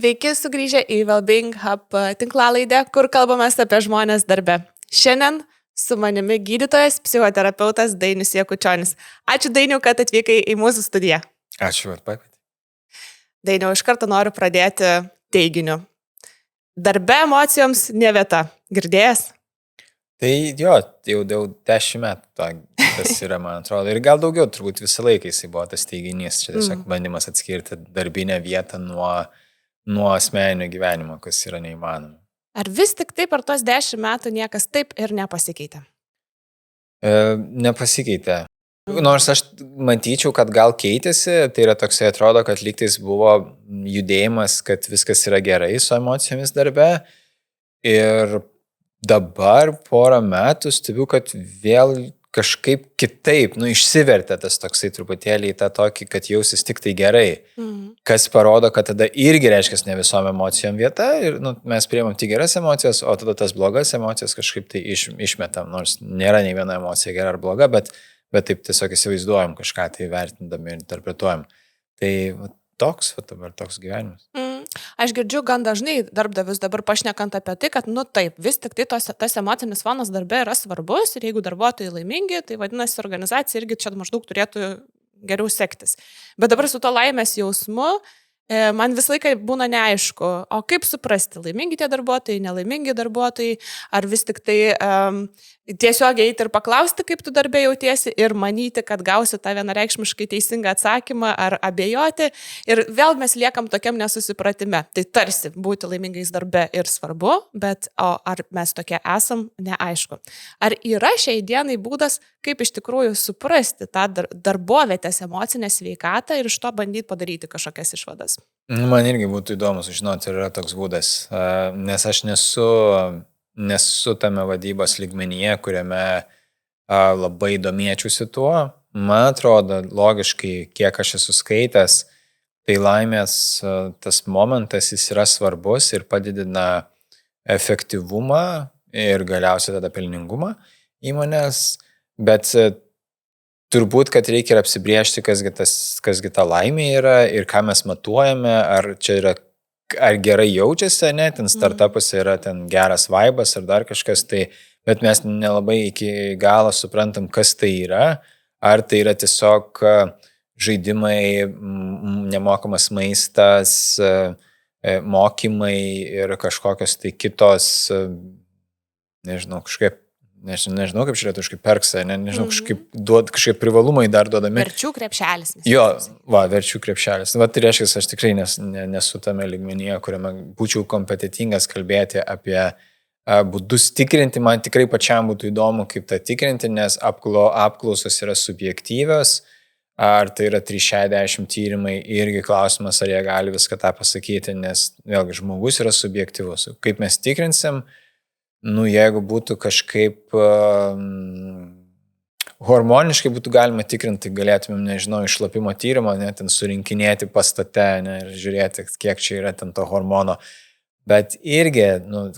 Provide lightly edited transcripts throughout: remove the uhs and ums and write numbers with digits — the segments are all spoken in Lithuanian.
Sveiki sugrįžę į Wellbeing Hub tinklalaidę, kur kalbame apie žmonės darbe. Šiandien su manimi gydytojas, psichoterapeutas Dainius Jakučionis. Ačiū Dainiu, kad atvykai į mūsų studiją. Ačiū, kad pakvietei. Dainiu, iš karto noriu pradėti teiginiu. Darbe emocijoms ne vieta. Girdėjęs? Tai jo, jau 10 metų tas yra, man atrodo. Ir gal daugiau, turbūt visą laiką jisai buvo tas teiginys. Čia tiesiog bandymas atskirti darbinę vietą nuo asmeninio gyvenimo, kas yra neįmanoma. Ar vis tik taip per tos 10 metų niekas taip ir nepasikeitė? Nepasikeitė. Nors aš matyčiau, kad gal keitėsi, tai yra toksai atrodo, kad lygtais buvo judėjimas, kad viskas yra gerai su emocijomis darbe. Ir dabar porą metų stebiu, kad vėl kažkaip kitaip, išsivertė tas toksai truputėlį į tą tokį, kad jausis tik tai gerai. Kas parodo, kad tada irgi reiškia ne visom emocijom vieta ir mes priimam tik geras emocijas, o tada tas blogas emocijas kažkaip tai išmetam, nors nėra nei viena emocija gera ar bloga, bet taip tiesiog įsivaizduojam kažką tai vertindami ir interpretuojam. Tai toks gyvenimas. Aš girdžiu gan dažnai darbdavius dabar pašnekant apie tai, kad taip, vis tik tai tas emocinis fonas darbe yra svarbus ir jeigu darbuotojai laimingi, tai vadinasi organizacija irgi čia maždaug turėtų geriau sektis. Bet dabar su to laimės jausmu man visą laiką būna neaišku, o kaip suprasti, laimingi tie darbuotojai, nelaimingi darbuotojai, ar vis tik tai tiesiog eiti ir paklausti, kaip tu darbe jautiesi ir manyti, kad gausi tą vienareikšmiškai teisingą atsakymą ar abejoti. Ir vėl mes liekam tokiam nesusipratime. Tai tarsi būti laimingais darbe ir svarbu, bet ar mes tokie esam, neaišku. Ar yra šiai dienai būdas, kaip iš tikrųjų suprasti tą darbovietės emocinę sveikatą ir iš to bandyti padaryti kažkokias išvadas? Man irgi būtų įdomu sužinoti, ar yra toks būdas, nes aš nesu tame vadybos lygmenyje, kuriame labai domėčiausi tuo. Man atrodo, logiškai, kiek aš esu skaitęs, tai laimės tas momentas jis yra svarbus ir padidina efektyvumą ir galiausiai tada pelningumą įmonės, bet turbūt, kad reikia ir apsibriežti, kasgi ta laimė yra ir ką mes matuojame, ar čia yra, ar gerai jaučiasi, ne, ten startupuose yra ten geras vaibas ar dar kažkas, tai, bet mes nelabai iki galo suprantam, kas tai yra, ar tai yra tiesiog žaidimai, nemokamas maistas, mokymai ir kažkokios tai kitos, nežinau, kaip šiandien kažkaip perksa, nežinau, kažkaip privalumai dar duodami. Verčių krepšelis. Verčių krepšelis. Tai reiškia, aš tikrai nesu tame lygmenyje, kuriame būčiau kompetitingas kalbėti apie būdus tikrinti. Man tikrai pačiam būtų įdomu, kaip tą tikrinti, nes apklausos yra subjektyvios, ar tai yra 360 tyrimai, irgi klausimas, ar jie gali viską tą pasakyti, nes vėlgi žmogus yra subjektyvus. Kaip mes tikrinsim? Jeigu būtų kažkaip hormoniškai būtų galima tikrinti, galėtumėm, nežinau, iš šlapimo tyrimo, ten surinkinėti pastate, ir žiūrėti, kiek čia yra ten to hormono. Bet irgi,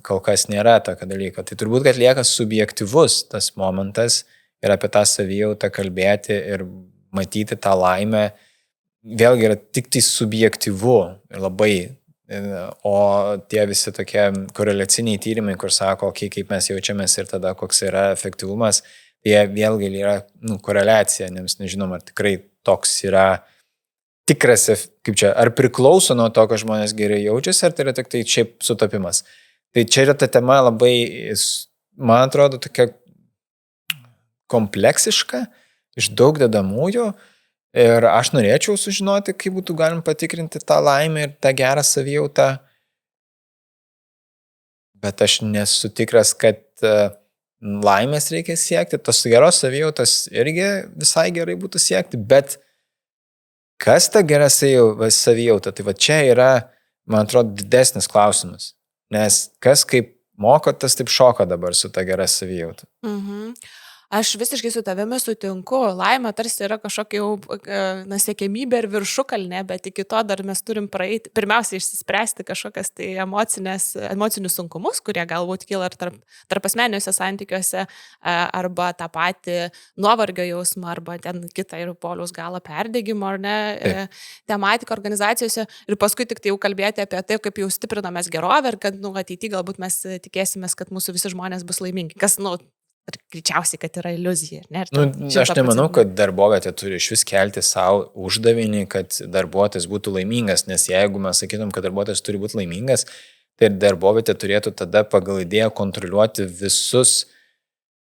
kol kas nėra tokio dalyko. Tai turbūt, kad lieka subjektyvus tas momentas ir apie tą savijautą kalbėti ir matyti tą laimę. Vėlgi yra tik tai subjektyvu ir labai. O tie visi tokie koreliaciniai tyrimai, kur sako, kaip mes jaučiamės ir tada koks yra efektyvumas, jie vėlgi yra koreliacija, nes nežinom, ar tikrai toks yra tikras, kaip čia, ar priklauso nuo to, kad žmonės gerai jaučiasi, ar tai yra tik tai šiaip sutapimas. Tai čia yra ta tema labai, man atrodo, tokia kompleksiška, iš daug dedamųjų. Ir aš norėčiau sužinoti, kaip būtų galima patikrinti tą laimę ir tą gerą savijautą, bet aš nesu tikras, kad laimės reikia siekti, tos geros savijautos irgi visai gerai būtų siekti, bet kas ta gera savijauta, tai va čia yra, man atrodo, didesnis klausimas, nes kas kaip moko, tas taip šoka dabar su ta gera savijauta. Aš visiškai su tavimi sutinku. Laimė tarsi yra kažkokia jau siekiamybė ir viršukalnė, bet iki to dar mes turim praeiti, pirmiausia, išsispręsti kažkokias tai emocinius sunkumus, kurie galbūt kyla ir tarp asmeniniuose santykiuose, arba tą patį nuovargio jausmą, arba ten kitą ir poliaus galą perdegimo, ar ne, tematiką organizacijose. Ir paskui tik tai jau kalbėti apie tai, kaip jau stiprinamės gerovę ir kad, ateityje galbūt mes tikėsimės, kad mūsų visi žmonės bus laimingi. Kas, greičiausiai, kad yra iliuzija. Ne? Aš nemanau, kad darbovietė turi iš vis kelti savo uždavinį, kad darbuotojas būtų laimingas, nes jeigu mes sakytum, kad darbuotojas turi būti laimingas, tai darbovietė turėtų tada pagal idėją kontroliuoti visus,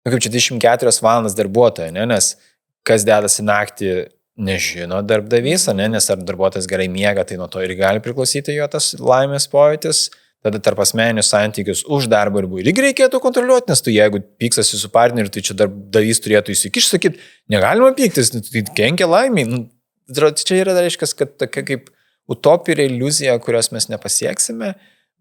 kaip čia 24 valandas darbuotojo, ne? Nes kas dedasi naktį nežino darbdavys, ne? Nes ar darbuotojas gerai miega, tai nuo to ir gali priklausyti jo tas laimės pojūtis. Tada tarp asmeninius santykius už darbo ribų irgi reikėtų kontroliuoti, nes tu jeigu pyksasi su partneriu, tai čia darbdavys turėtų įsikišti, sakyti, negalima pyktis, tai kenkia laimiai. Čia yra, reiškia, kad tokia kaip utopija ir iliuzija, kurios mes nepasieksime,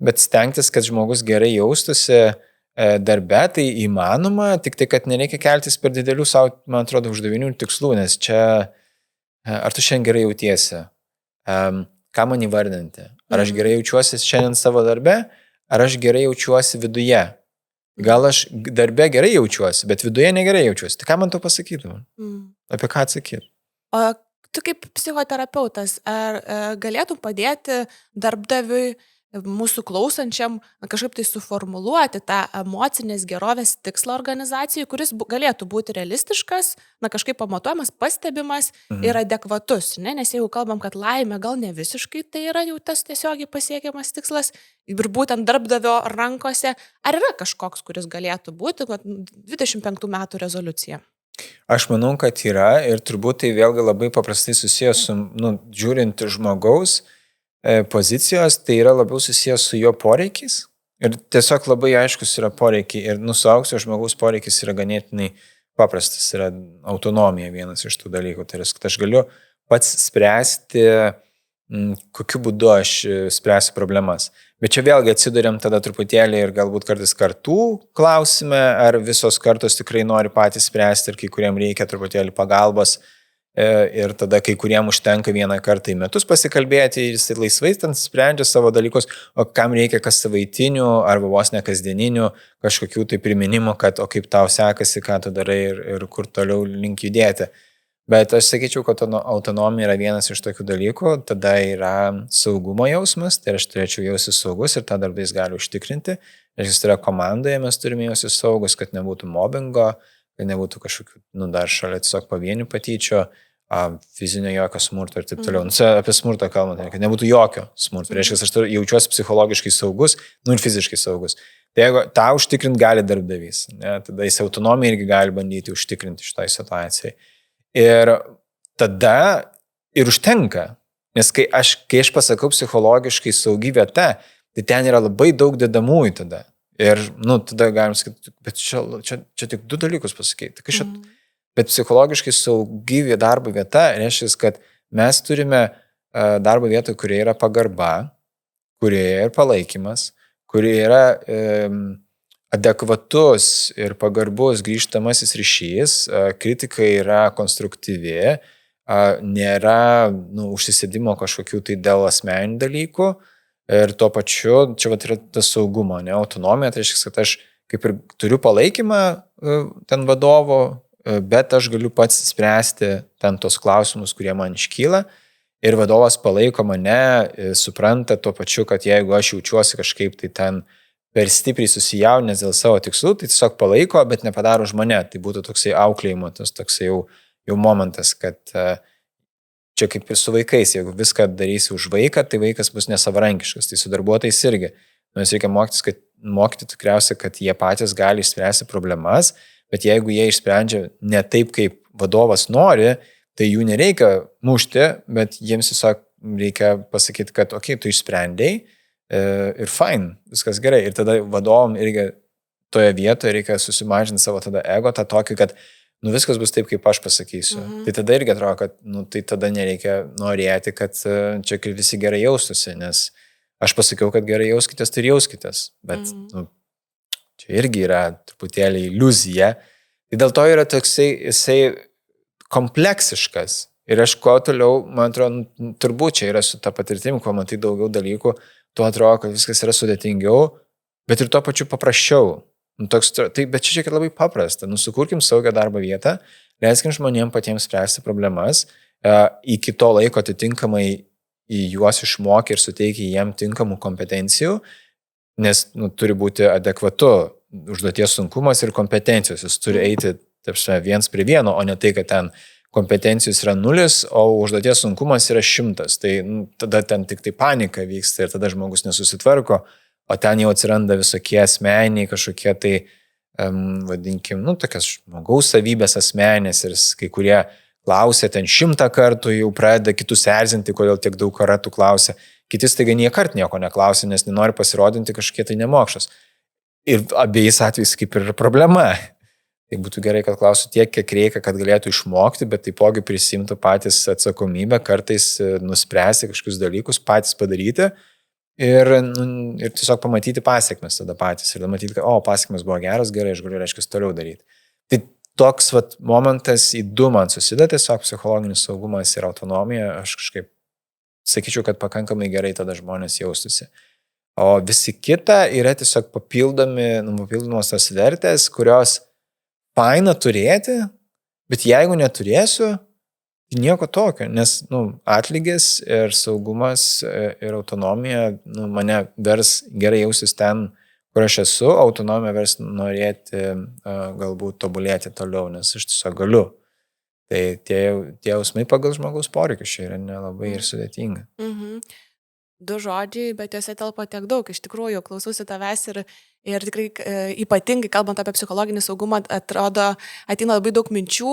bet stengtis, kad žmogus gerai jaustųsi darbe, tai įmanoma, tik tai, kad nereikia keltis per didelių savo, man atrodo, uždavinių ir tikslų, nes čia, ar tu šiandien gerai jautiesi? Ką man įvardinti? Ar aš gerai jaučiuosi šiandien savo darbe, ar aš gerai jaučiuosi viduje? Gal aš darbe gerai jaučiuosi, bet viduje negerai jaučiuosi. Tai ką man to pasakytum? Apie ką atsakyti? O tu kaip psichoterapeutas, ar galėtum padėti darbdaviui, mūsų klausančiam, kažkaip tai suformuluoti tą emocinės gerovės tikslą organizacijai, kuris galėtų būti realistiškas, kažkaip pamatuojamas, pastebimas ir adekvatus, ne? Nes jeigu kalbam, kad laimė gal ne visiškai tai yra jau tas tiesiogiai pasiekiamas tikslas ir būtent darbdavio rankose, ar yra kažkoks, kuris galėtų būti 25 metų rezoliucija? Aš manau, kad yra ir turbūt tai vėlgi labai paprastai susijęs su, žiūrint žmogaus pozicijos, tai yra labiau susijęs su jo poreikiais ir tiesiog labai aiškus yra poreikiai ir suaugusio žmogaus poreikis yra ganėtinai paprastas, yra autonomija vienas iš tų dalykų, tai yra, kad aš galiu pats spręsti, kokiu būdu aš spręsiu problemas. Bet čia vėlgi atsiduriam tada truputėlį ir galbūt kartais kartų klausime, ar visos kartos tikrai nori patys spręsti ir kai kuriem reikia truputėlį pagalbos. Ir tada kai kuriem užtenka vieną kartą į metus pasikalbėti ir jis laisvai ten sprendžia savo dalykus, o kam reikia kas savaitinių arba vos ne kasdieninių kažkokių tai priminimų, kad o kaip tau sekasi, ką tu darai ir kur toliau link judėti. Bet aš sakyčiau, kad autonomija yra vienas iš tokių dalykų, tada yra saugumo jausmas, tai aš turėčiau jausis saugus ir tą darbdavys gali užtikrinti. Ir jis yra komandoje, mes turime jausis saugus, kad nebūtų mobbingo, kad nebūtų kažkokių, dar šalia tiesiog pavienių patyčių, fizinio jokio smurto ir taip toliau. Apie smurtą kalbant, kad nebūtų jokio smurto. Reiškia, aš jaučiuosi psichologiškai saugus, ir fiziškai saugus. Tai jeigu tą užtikrint gali darbdavys, ne, tada jis autonomiją irgi gali bandyti užtikrinti šitoj situacijai. Ir tada ir užtenka, nes kai aš pasakau psichologiškai saugi vieta, tai ten yra labai daug dedamųjų tada. Ir, tada galim sakyti, bet čia tik 2 dalykus pasakyti. Bet psichologiškai saugi darbo vieta reiškia, kad mes turime darbo vietą, kurioje yra pagarba, kurioje yra palaikymas, kurioje yra adekvatus ir pagarbus grįžtamasis ryšys, kritika yra konstruktyvi, nėra užsisėdimo kažkokių tai dėl asmeninių dalykų ir tuo pačiu čia yra tas saugumo, ne, autonomija, tai reiškia, kad aš kaip ir turiu palaikymą ten vadovo, bet aš galiu pats spręsti ten tos klausimus, kurie man iškyla ir vadovas palaiko mane, supranta tuo pačiu, kad jeigu aš jaučiuosi kažkaip tai ten per stipriai susijaudinęs dėl savo tikslų, tai tiesiog palaiko, bet nepadaro už mane. Tai būtų toksai auklėjimo, tas toksai jau momentas, kad čia kaip ir su vaikais, jeigu viską darysi už vaiką, tai vaikas bus nesavarankiškas, tai su darbuotojais irgi. Mes reikia mokyti tikriausiai, kad jie patys gali išspręsti problemas, bet jeigu jie išsprendžia ne taip, kaip vadovas nori, tai jų nereikia mušti, bet jiems tiesiog reikia pasakyti, kad okei, tu išsprendėjai ir fine, viskas gerai. Ir tada vadovam irgi toje vietoje reikia susimažinti savo tada ego, tą tokį, kad viskas bus taip, kaip aš pasakysiu. Tai tada irgi atrodo, kad tai tada nereikia norėti, kad čia visi gerai jaustųsi, nes aš pasakiau, kad gerai jauskitės, tai ir jauskitės. Bet čia irgi yra truputėlį iliuzija, Tai dėl to yra toksai, jisai kompleksiškas. Ir aš kuo toliau, man atrodo, turbūt čia yra su ta patirtim, kuo matai daugiau dalykų, tuo atrodo, kad viskas yra sudėtingiau, bet ir tuo pačiu paprasčiau. Bet čia šiek tiek labai paprasta. Sukurkim saugią darbo vietą, leiskim žmonėms patiems spręsti problemas, iki to laiko atitinkamai į juos išmokė ir suteikė jiem tinkamų kompetencijų, nes turi būti adekvatu užduoties sunkumas ir kompetencijos. Jis turi eiti viens prie vieno, o ne tai, kad ten kompetencijos yra 0, o užduoties sunkumas yra 100. Tai tada ten tik tai panika vyksta ir tada žmogus nesusitvarko, o ten jau atsiranda visokie asmeniai, kažkokie tai, vadinkim, tokias žmogaus savybės asmenės ir kai kurie klausia ten 100 kartų, jau pradeda kitus erzinti, kodėl tiek daug kartų klausia. Kitis taigi niekart nieko neklausia, nes nenori pasirodinti kažkokie tai nemokšas. Ir abiejais atvejais kaip ir problema. Tai būtų gerai, kad klausų tiek, kiek reikia, kad galėtų išmokti, bet taipogi prisimtų patys atsakomybę, kartais nuspręsti kažkokius dalykus, patys padaryti ir tiesiog pamatyti pasiekmes tada patys. Ir matyti, kad pasiekmes buvo geras, gerai, aš galiu, reiškia, toliau daryti. Tai toks momentas į du man susideda, tiesiog psichologinis saugumas ir autonomija, aš kažkaip sakyčiau, kad pakankamai gerai tada žmonės jaustusi. O visi kita yra tiesiog papildomos tos vertės, kurios faina turėti, bet jeigu neturėsiu, tai nieko tokio, nes atlygis ir saugumas ir autonomija mane vers gerai jausis ten, kur aš esu, autonomija vers norėti galbūt tobulėti toliau, nes aš tiesiog galiu. Tai tie jausmai pagal žmogaus poreikius čia yra nelabai ir sudėtinga. Mhm. 2 žodžiai, bet juose telpa tiek daug. Iš tikrųjų, klausausi tavęs ir tikrai ypatingai, kalbant apie psichologinį saugumą, atrodo, ateina labai daug minčių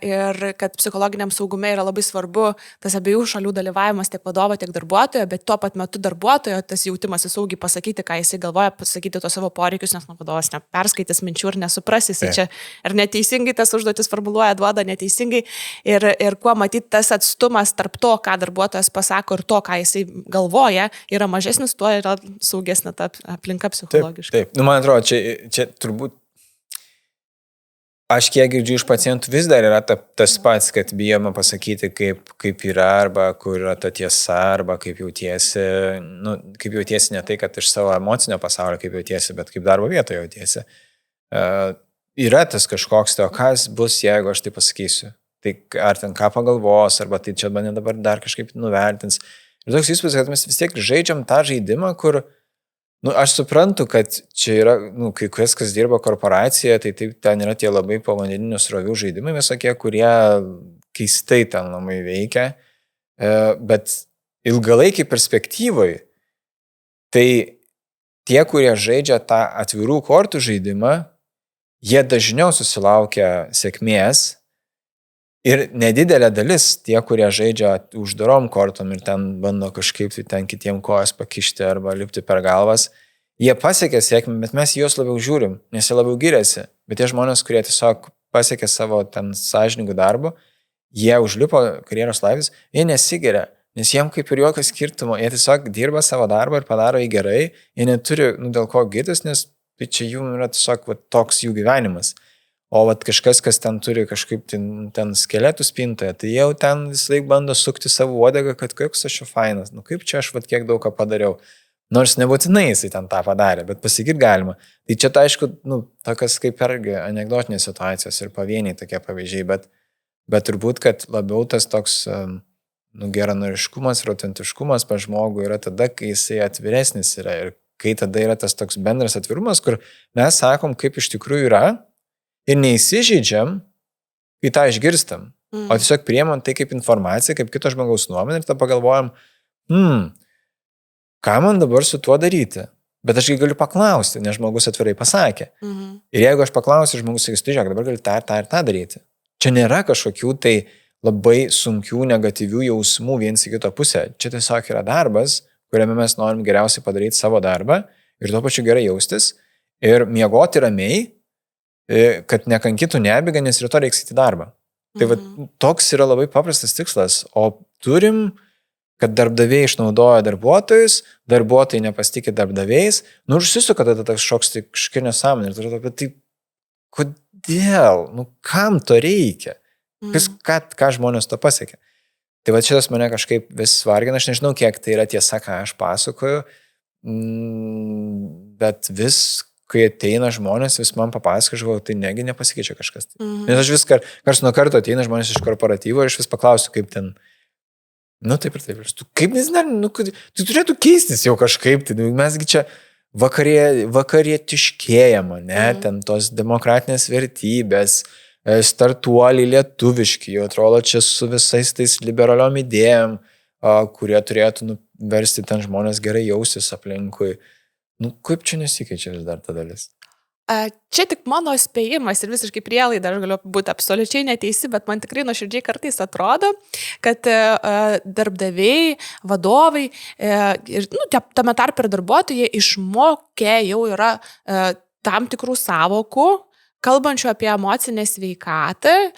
ir kad psichologiniam saugume yra labai svarbu tas abiejų šalių dalyvavimas tiek vadovo, tiek darbuotojo, bet tuo pat metu darbuotojo tas jautimas saugiai pasakyti, ką jisai galvoja, pasakyti tos savo poreikius, nes vadovas neperskaitys minčių ir nesuprasi, jisai čia ir neteisingai tas užduotis formuluoja, duoda neteisingai ir kuo matyti tas atstumas tarp to, ką darbuotojas pasako ir to, ką jisai galvoja, yra mažesnis, tuo yra saugesnė ta aplinka psichologiškai. Taip. Man atrodo, čia turbūt aš kiek girdžiu iš pacientų vis dar yra tas pats, kad bijoma pasakyti, kaip yra, arba kur yra ta tiesa, arba kaip jautiesi, kaip jautiesi ne tai, kad iš savo emocinio pasaulio kaip jautiesi, bet kaip darbo vietoje jautiesi. Yra tas kažkoks, kas bus, jeigu aš tai pasakysiu. Tai ar ten ką pagalvos, arba tai čia mane dabar dar kažkaip nuvertins. Ir toks įspūdis, kad mes vis tiek žaidžiam tą žaidimą, kur aš suprantu, kad čia yra, kai kas dirba korporacijoje, tai taip ten yra tie labai povandeninių srovių žaidimai visokie, kurie keistai ten labai veikia, bet ilgalaikiai perspektyvai, tai tie, kurie žaidžia tą atvirų kortų žaidimą, jie dažniau susilaukia sėkmės ir nedidelė dalis tie, kurie žaidžia uždarom kortom ir ten bando kažkaip ten kitiem kojas pakišti arba lipti per galvas, jie pasiekia sėkmę, bet mes juos labiau žiūrim, nes jie labiau giriasi. Bet tie žmonės, kurie tiesiog pasiekė savo ten sąžiningų darbų, jie užlipo karjeros laiptais, jie nesigiria, nes jiem kaip ir jokio skirtumo, jie tiesiog dirba savo darbą ir padaro jį gerai, jie neturi dėl ko girtis, nes tai čia jų yra tiesiog toks jų gyvenimas. O kažkas, kas ten turi kažkaip ten skeletų spintoje, tai jau ten visą laiką bando sukti savo uodegą, kad koks aš čia fainas, kaip čia aš kiek daug ką padariau. Nors nebūtinai jisai ten tą padarė, bet pasigirti galima. Tai čia tai aišku, tokias kaip irgi anekdotinės situacijos ir pavieniai tokie pavyzdžiai, bet turbūt, kad labiau tas toks geranoriškumas ir autentiškumas pas žmogų yra tada, kai jisai atviresnis yra ir kai tada yra tas toks bendras atvirumas, kur mes sakom, kaip iš tikrųjų yra. Ir neįsižeidžiam, kai tą išgirstam, o tiesiog priemam tai kaip informaciją, kaip kito žmogaus nuomonę ir tada pagalvojam, ką man dabar su tuo daryti? Bet aš galiu paklausti, nes žmogus atvirai pasakė. Ir jeigu aš paklausiu, žmogus sakys, tai žiūrėk, dabar galiu tą ir tą daryti. Čia nėra kažkokių tai labai sunkių negatyvių jausmų viens į kito pusę. Čia tiesiog yra darbas, kuriame mes norim geriausiai padaryti savo darbą ir tuo pačiu gerai jaustis ir miegoti ramiai, kad nekankytų nebiga, nes rytoj reiks į darbą. Tai toks yra labai paprastas tikslas, o turim, kad darbdaviai išnaudoja darbuotojus, darbuotojai nepasitikė darbdaviais, užsisuka tada tas šoks tai kažkokia nesąmonė. Ir tai, kodėl, kam to reikia, ką žmonės to pasiekia. Tai va šitas mane kažkaip vis vargina, aš nežinau, kiek tai yra tiesa, ką aš pasakoju, bet vis, kai ateina žmonės, vis man papasako, aš galvoju, tai negi nepasikeičia kažkas. Nes aš vis karts nuo karto ateina žmonės iš korporatyvo ir aš vis paklausiu, kaip ten, taip ir taip. Tu kaip tu turėtų keistis jau kažkaip, tai mesgi čia vakarietiškėjama, ten tos demokratinės vertybės, startuoliai lietuviški, jau atrodo čia su visais tais liberaliom idėjom, kurie turėtų versti ten žmonės gerai jausis aplinkui. Kaip čia nesikeičia vis dar ta dalis? Čia tik mano spėjimas ir visiškai prielaida, aš galiu būti absoliučiai neteisi, bet man tikrai nuoširdžiai kartais atrodo, kad darbdaviai, vadovai ir tame tarpe ir darbuotojai išmokę jau yra tam tikrų savokų, kalbančių apie emocinę sveikatą,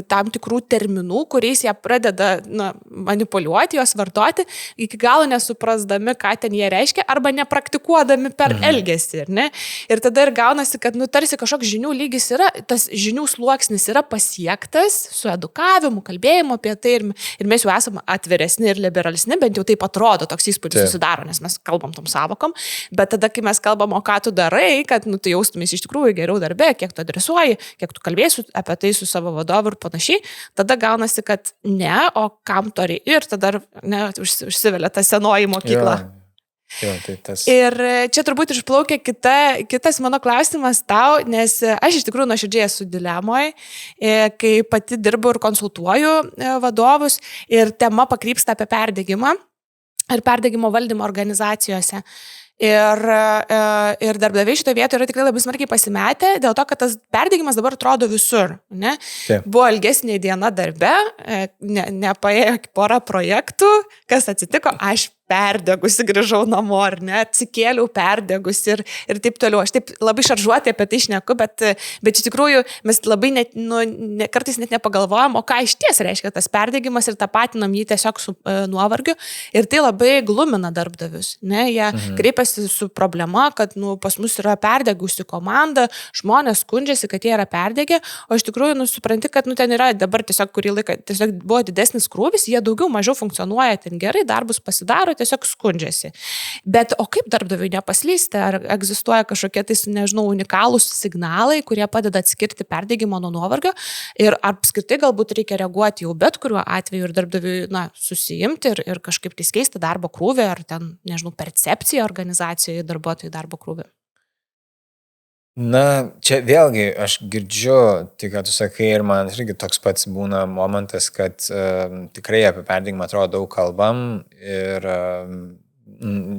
tam tikrų terminų, kuriais jie pradeda manipuliuoti, juos vartoti, iki galo nesuprasdami, ką ten jie reiškia, arba nepraktikuodami per elgesį. Ir tada ir gaunasi, kad tarsi kažkoks žinių lygis yra, tas žinių sluoksnis yra pasiektas su edukavimu, kalbėjimu apie tai ir mes jau esame atviresni ir liberalesni, bent jau taip atrodo, toks įspūdis susidaro, nes mes kalbam tom savokom, bet tada, kai mes kalbam, o ką tu darai, kad tu jaustumės iš tikrųjų geriau darbe, kiek tu adresuoji, kiek tu kalbėsi apie tai su savo vadovu ir panašiai, tada gaunasi, kad ne, o kam to reikia. Ir tada užsivelia ta senoji mokykla. Jo, tai tas... Ir čia turbūt išplaukia kitas mano klausimas tau, nes aš iš tikrųjų nuoširdžiai esu dilemoje, kai pati dirbu ir konsultuoju vadovus ir tema pakrypsta apie perdegimą ir perdegimo valdymo organizacijose. Ir darbdaviai šitoje vietoje yra tikrai labai smarkiai pasimetę, dėl to, kad tas perdegimas dabar atrodo visur. Buvo ilgesnė diena darbe, nepaėjo porą projektų, kas atsitiko, aš perdegusi grįžau namo, ar ne, atsikėliau perdegusi ir taip toliau. Aš taip labai šaržuoti apie tai šneku, bet iš tikrųjų mes labai kartais net nepagalvojam, o ką iš ties reiškia tas perdegimas ir tapatinam jį tiesiog su nuovargiu. Ir tai labai glumina darbdavius. Jie kreipiasi su problema, kad pas mus yra perdegusi komanda, žmonės skundžiasi, kad jie yra perdegę, o iš tikrųjų supranti, kad ten yra dabar tiesiog kurį laiką tiesiog buvo didesnis krūvis, jie daugiau mažiau funkcionuoja ten gerai, darbus pasidaro, tiesiog skundžiasi. Bet o kaip darbdaviui nepaslysti? Ar egzistuoja kažkokie unikalūs signalai, kurie padeda atskirti perdegimo nuo nuovargio? Ir apskritai galbūt reikia reaguoti jau bet kuriuo atveju ir darbdaviui susijimti ir kažkaip tai keisti darbo krūvį ar ten, percepciją organizacijoje darbuotojų darbo krūvį? Čia vėlgi aš girdžiu, tai ką tu sakai, ir man irgi toks pats būna momentas, kad tikrai apie perdegimą atrodo daug kalbam ir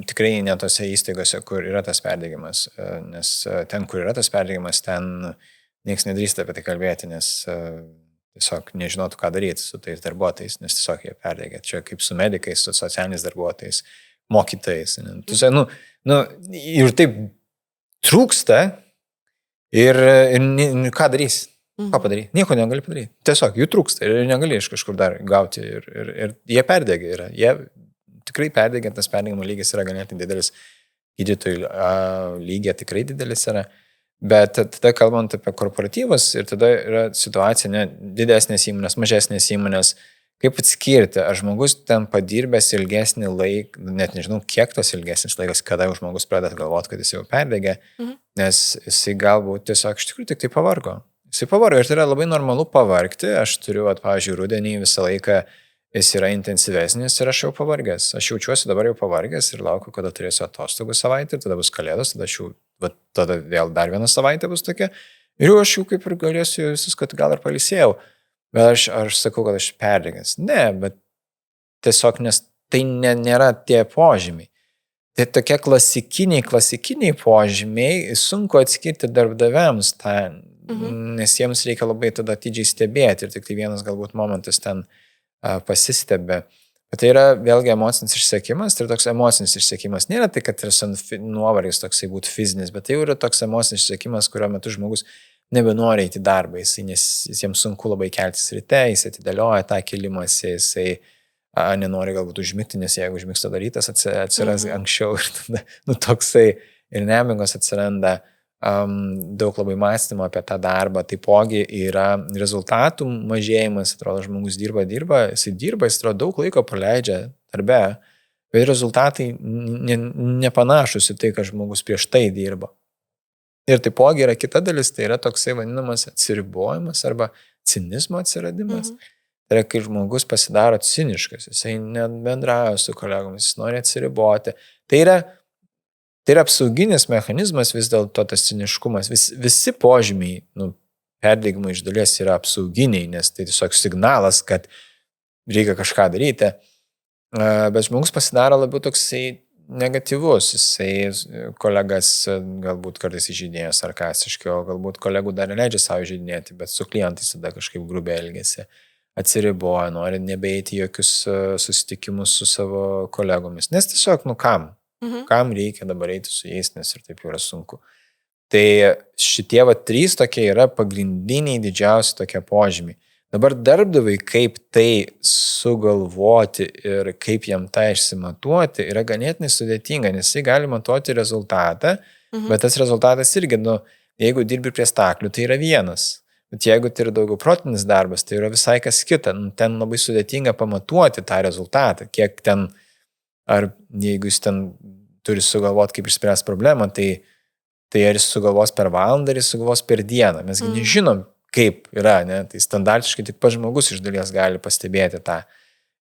tikrai ne tose įstaigose, kur yra tas perdegimas, nes ten, kur yra tas perdegimas, ten nieks nedrįsta apie tai kalbėti, nes tiesiog nežinotų, ką daryti su tais darbuotojais, nes tiesiog jie perdegė. Čia kaip su medikais, su socialiniais darbuotojais, mokytojais. Ir taip trūksta. Ir ką darys? Ką padaryti? Nieko negali padaryti. Tiesiog jų trūksta ir negali iš kažkur dar gauti. Ir jie perdegė yra. Jie tikrai perdegė, tas perdegimo lygis yra ganėtinai didelis. Gydytojų lygiai tikrai didelis yra. Bet tada kalbant apie korporatyvus ir tada yra situacija, ne didesnės įmonės, mažesnės įmonės. Kaip atskirti, ar žmogus ten padirbęs ilgesnį laiką, net nežinau, kiek tas ilgesnis laikas, kada žmogus pradeda galvoti, kad jis jau perdegė, nes jisai galbūt tiesiog iš tikrųjų tik tai pavargo. Jisai pavargo ir tai yra labai normalu pavargti. Aš turiu, pavyzdžiui, rudenį visą laiką jis yra intensyvesnis ir aš jau pavargęs. Aš jaučiuosi dabar jau pavargęs ir laukiu, kada turėsiu atostogų savaitę, tada bus kalėdos, tada vėl dar vieną savaitę bus tokia. Ir jau aš jau kaip ir galėsiu visus, kad gal ir palisėjau. Bet aš sakau, kad aš perdegęs. Ne, bet tiesiog, nes tai nėra tie požymiai. Tai tokie klasikiniai požymiai, sunku atskirti darbdaviams tą, nes jiems reikia labai tada atidžiai stebėti ir tik tai vienas galbūt momentas ten pasistebė. Bet tai yra vėlgi emocinis išsekimas, tai toks emocinis išsekimas. Nėra tai, kad nuovargis toksai būtų fizinis, bet tai jau yra toks emocinis išsekimas, kurio metu žmogus nebenori eiti darbą, nes jiems sunku labai keltis ryte, jis atidėlioja tą kilimąsi, jisai nenori galbūt užmigti, nes jeigu užmigsto darytas atsiras anksčiau ir tada toksai ir nemigos atsiranda. daug labai mąstymo apie tą darbą, taipogi yra rezultatų mažėjimas, atrodo, žmogus dirba, jis atrodo daug laiko praleidžia darbe, bet rezultatai nepanašus į tai, kad žmogus prieš tai dirba. Ir taipogi yra kita dalis, tai yra toksai vadinamas atsiribojimas arba cinizmo atsiradimas. Tai yra, kai žmogus pasidaro ciniškas, jisai nebendrauja su kolegomis, jis nori atsiriboti. Tai yra apsauginis mechanizmas vis dėlto tas ciniškumas. Visi požymiai, perdegimai iš dalies yra apsauginiai, nes tai tiesiog signalas, kad reikia kažką daryti. Bet žmogus pasidaro labiau toksai negatyvus, jisai kolegas galbūt kartais įžeidinėja sarkastiškai, o galbūt kolegų dar leidžia savo įžeidinėti, bet su klientais tada kažkaip grubiai elgiasi, atsiriboja, nori nebeiti jokius susitikimus su savo kolegomis, nes tiesiog, kam reikia dabar eiti su jais, nes ir taip jau yra sunku. Tai šitie 3 tokie yra pagrindiniai didžiausi tokie požymiai. Dabar darbdaviai, kaip tai sugalvoti ir kaip jam tą išsimatuoti, yra ganėtinai sudėtinga, nes jis gali matuoti rezultatą, bet tas rezultatas irgi, jeigu dirbi prie staklių, tai yra vienas. Bet jeigu tai yra daugiau protinis darbas, tai yra visai kas kita. Ten labai sudėtinga pamatuoti tą rezultatą, kiek ten, ar jeigu jis ten turi sugalvoti, kaip išspręs problemą, tai ar jis sugalvos per valandą, ar jis sugalvos per dieną. Mes nežinom, kaip yra, ne? Tai standartiškai tik pats žmogus iš dalies gali pastebėti tą.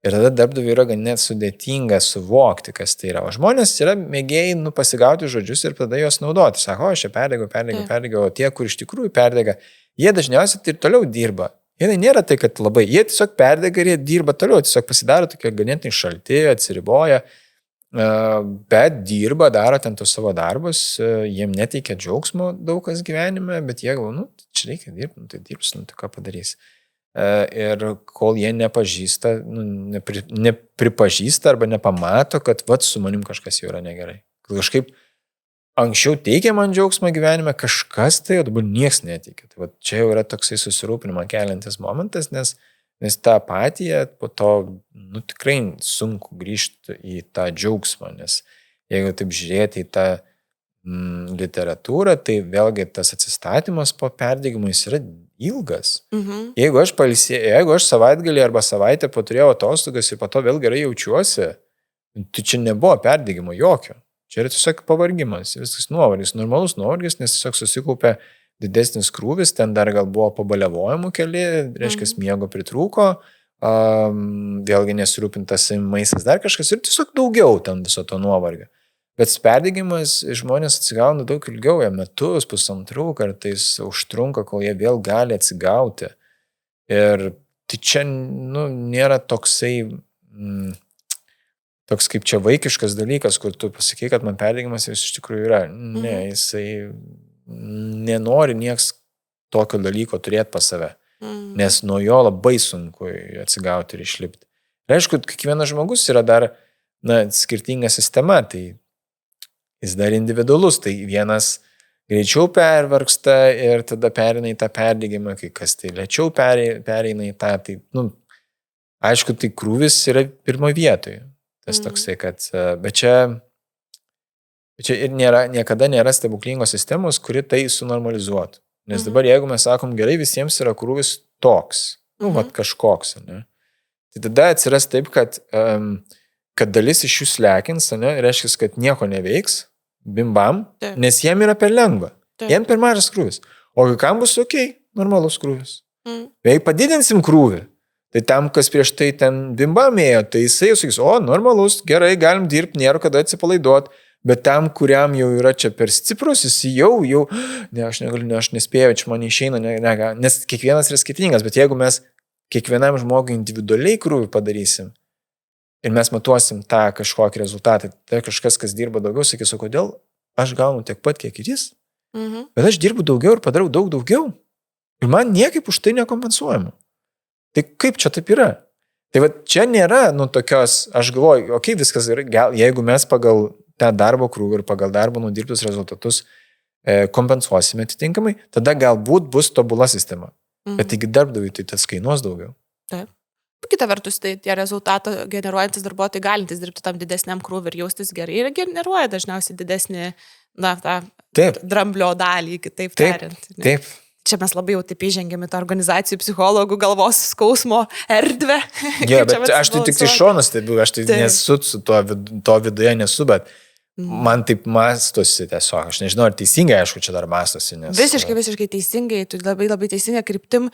Ir tada darbdaviui yra gan net sudėtinga suvokti, kas tai yra. O žmonės yra mėgėjai pasigauti žodžius ir tada juos naudoti. Sako, aš čia perdegau, o tie, kur iš tikrųjų perdega, jie dažniausiai ir toliau dirba. Jie nėra tai, kad labai, jie tiesiog perdega ir jie dirba toliau, tiesiog pasidaro tokie ganėtinai šalti, atsiriboja, bet dirba, daro ten tus savo darbus, jiem neteikia džiaugsmo daug kas gyvenime, bet jie galvo, čia reikia dirbti, tai dirbs, tai ką padarys. Ir kol jie nepažįsta, nepripažįsta arba nepamato, kad su manim kažkas jau yra negerai. Kažkaip anksčiau teikė man džiaugsmą gyvenime, kažkas tai, o dabar nieks neteikia. Tai čia jau yra toksai susirūpinimą keliantis momentas, nes tą apatiją po to tikrai sunku grįžti į tą džiaugsmą, nes jeigu taip žiūrėti į tą literatūrą, tai vėlgi tas atsistatymas po perdegimo jis yra ilgas. Jeigu aš savaitgalį arba savaitę turėjau atostogas ir po to vėl gerai jaučiuosi, tai čia nebuvo perdegimo jokio. Čia yra tiesiog pavargimas, viskas nuovargis, normalus nuovargis, nes tiesiog susikaupė didesnis krūvis, ten dar gal buvo pabaliavojimų keli, reiškia, miego pritrūko, vėlgi nesirūpintas maistas, dar kažkas ir tiesiog daugiau ten viso to nuovargio. Bet perdegimas žmonės atsigauna daug ilgiau, jie metus, 1,5 kartais užtrunka, kol jie vėl gali atsigauti. Ir tai čia nėra toksai, toks kaip čia vaikiškas dalykas, kur tu pasakai, kad man perdegimas jis iš tikrųjų yra. Ne, jisai nenori nieks tokio dalyko turėti pas save, nes nuo jo labai sunku atsigauti ir išlipti. Ir aišku, kiekvienas žmogus yra dar skirtinga sistema, tai jis dar individualus, tai vienas greičiau pervargsta ir tada pereina į tą perdegimą, kai kas tai lėčiau pereina į tą, tai, aišku, tai krūvis yra pirmoje vietoje. Tas toksai, kad, bet čia ir niekada nėra stebuklingos sistemos, kuri tai sunormalizuotų. Nes dabar, jeigu mes sakom, gerai, visiems yra krūvis toks, kažkoks, ne? Tai tada atsiras taip, kad dalis iš jų slekins, ne? Reiškia, kad nieko neveiks, bimbam, nes jiem yra per lengva. Jiem per mažas krūvis. O kam bus normalus krūvis. Jei padidinsim krūvį, tai tam, kas prieš tai ten bimbam ėjo, tai jisai jau sakys, normalus, gerai, galim dirbti, nėra kada atsipalaiduoti. Bet tam, kuriam jau yra čia per stiprus, jis jau, ne, aš negaliu, aš nespėjau, čia man neišeina, nes kiekvienas yra skirtingas, bet jeigu mes kiekvienam žmogui individualiai krūvį padarysim ir mes matuosim tą kažkokį rezultatą, tai kažkas, kas dirba daugiau, sakys, o kodėl aš gaunu tiek pat, kiek ir jis, bet aš dirbu daugiau ir padarau daug daugiau ir man niekaip už tai nekompensuojama. Tai kaip čia taip yra? Tai čia nėra, tokios, aš galvoju, viskas yra, jeigu mes pagal tą darbo krūvį ir pagal darbo nudirbtus rezultatus kompensuosime atitinkamai, tada galbūt bus tobula sistema. Bet taigi darbdaviui tai tas kainuos daugiau. Taip. Kita vertus, tai tie rezultatą generuojantis darbuotojai galintys dirbti tam didesniam krūvį ir jaustis gerai ir generuoja dažniausiai didesnį tą Taip. dramblio dalį, kitaip tariant. Taip. Čia mes labai jau taip įžengėme tą organizacijų psichologų galvos skausmo erdvę. Jo, bet aš tai tik iš šono stebiu, aš tai nesu su to viduje nesu, bet man taip mastosi tiesiog. Aš nežinau, ar teisingai, aišku, čia dar mastosi. Nes... Visiškai teisingai, tu labai teisingai kryptim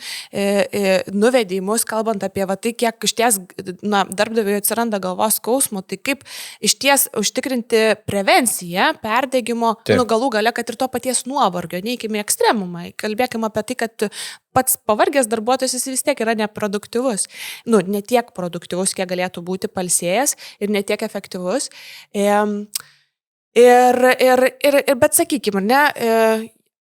nuvedė į mus, kalbant apie tai, kiek išties darbdaviui atsiranda galvos skausmo, tai kaip išties užtikrinti prevenciją, perdegimo, galų gale, kad ir to paties nuovargio, neikime ekstremumą. Kalbėkime apie tai, kad pats pavargęs darbuotojas jis vis tiek yra neproduktyvus. Ne tiek produktyvus, kiek galėtų būti pailsėjęs ir ne tiek efektyvus. Bet sakykime,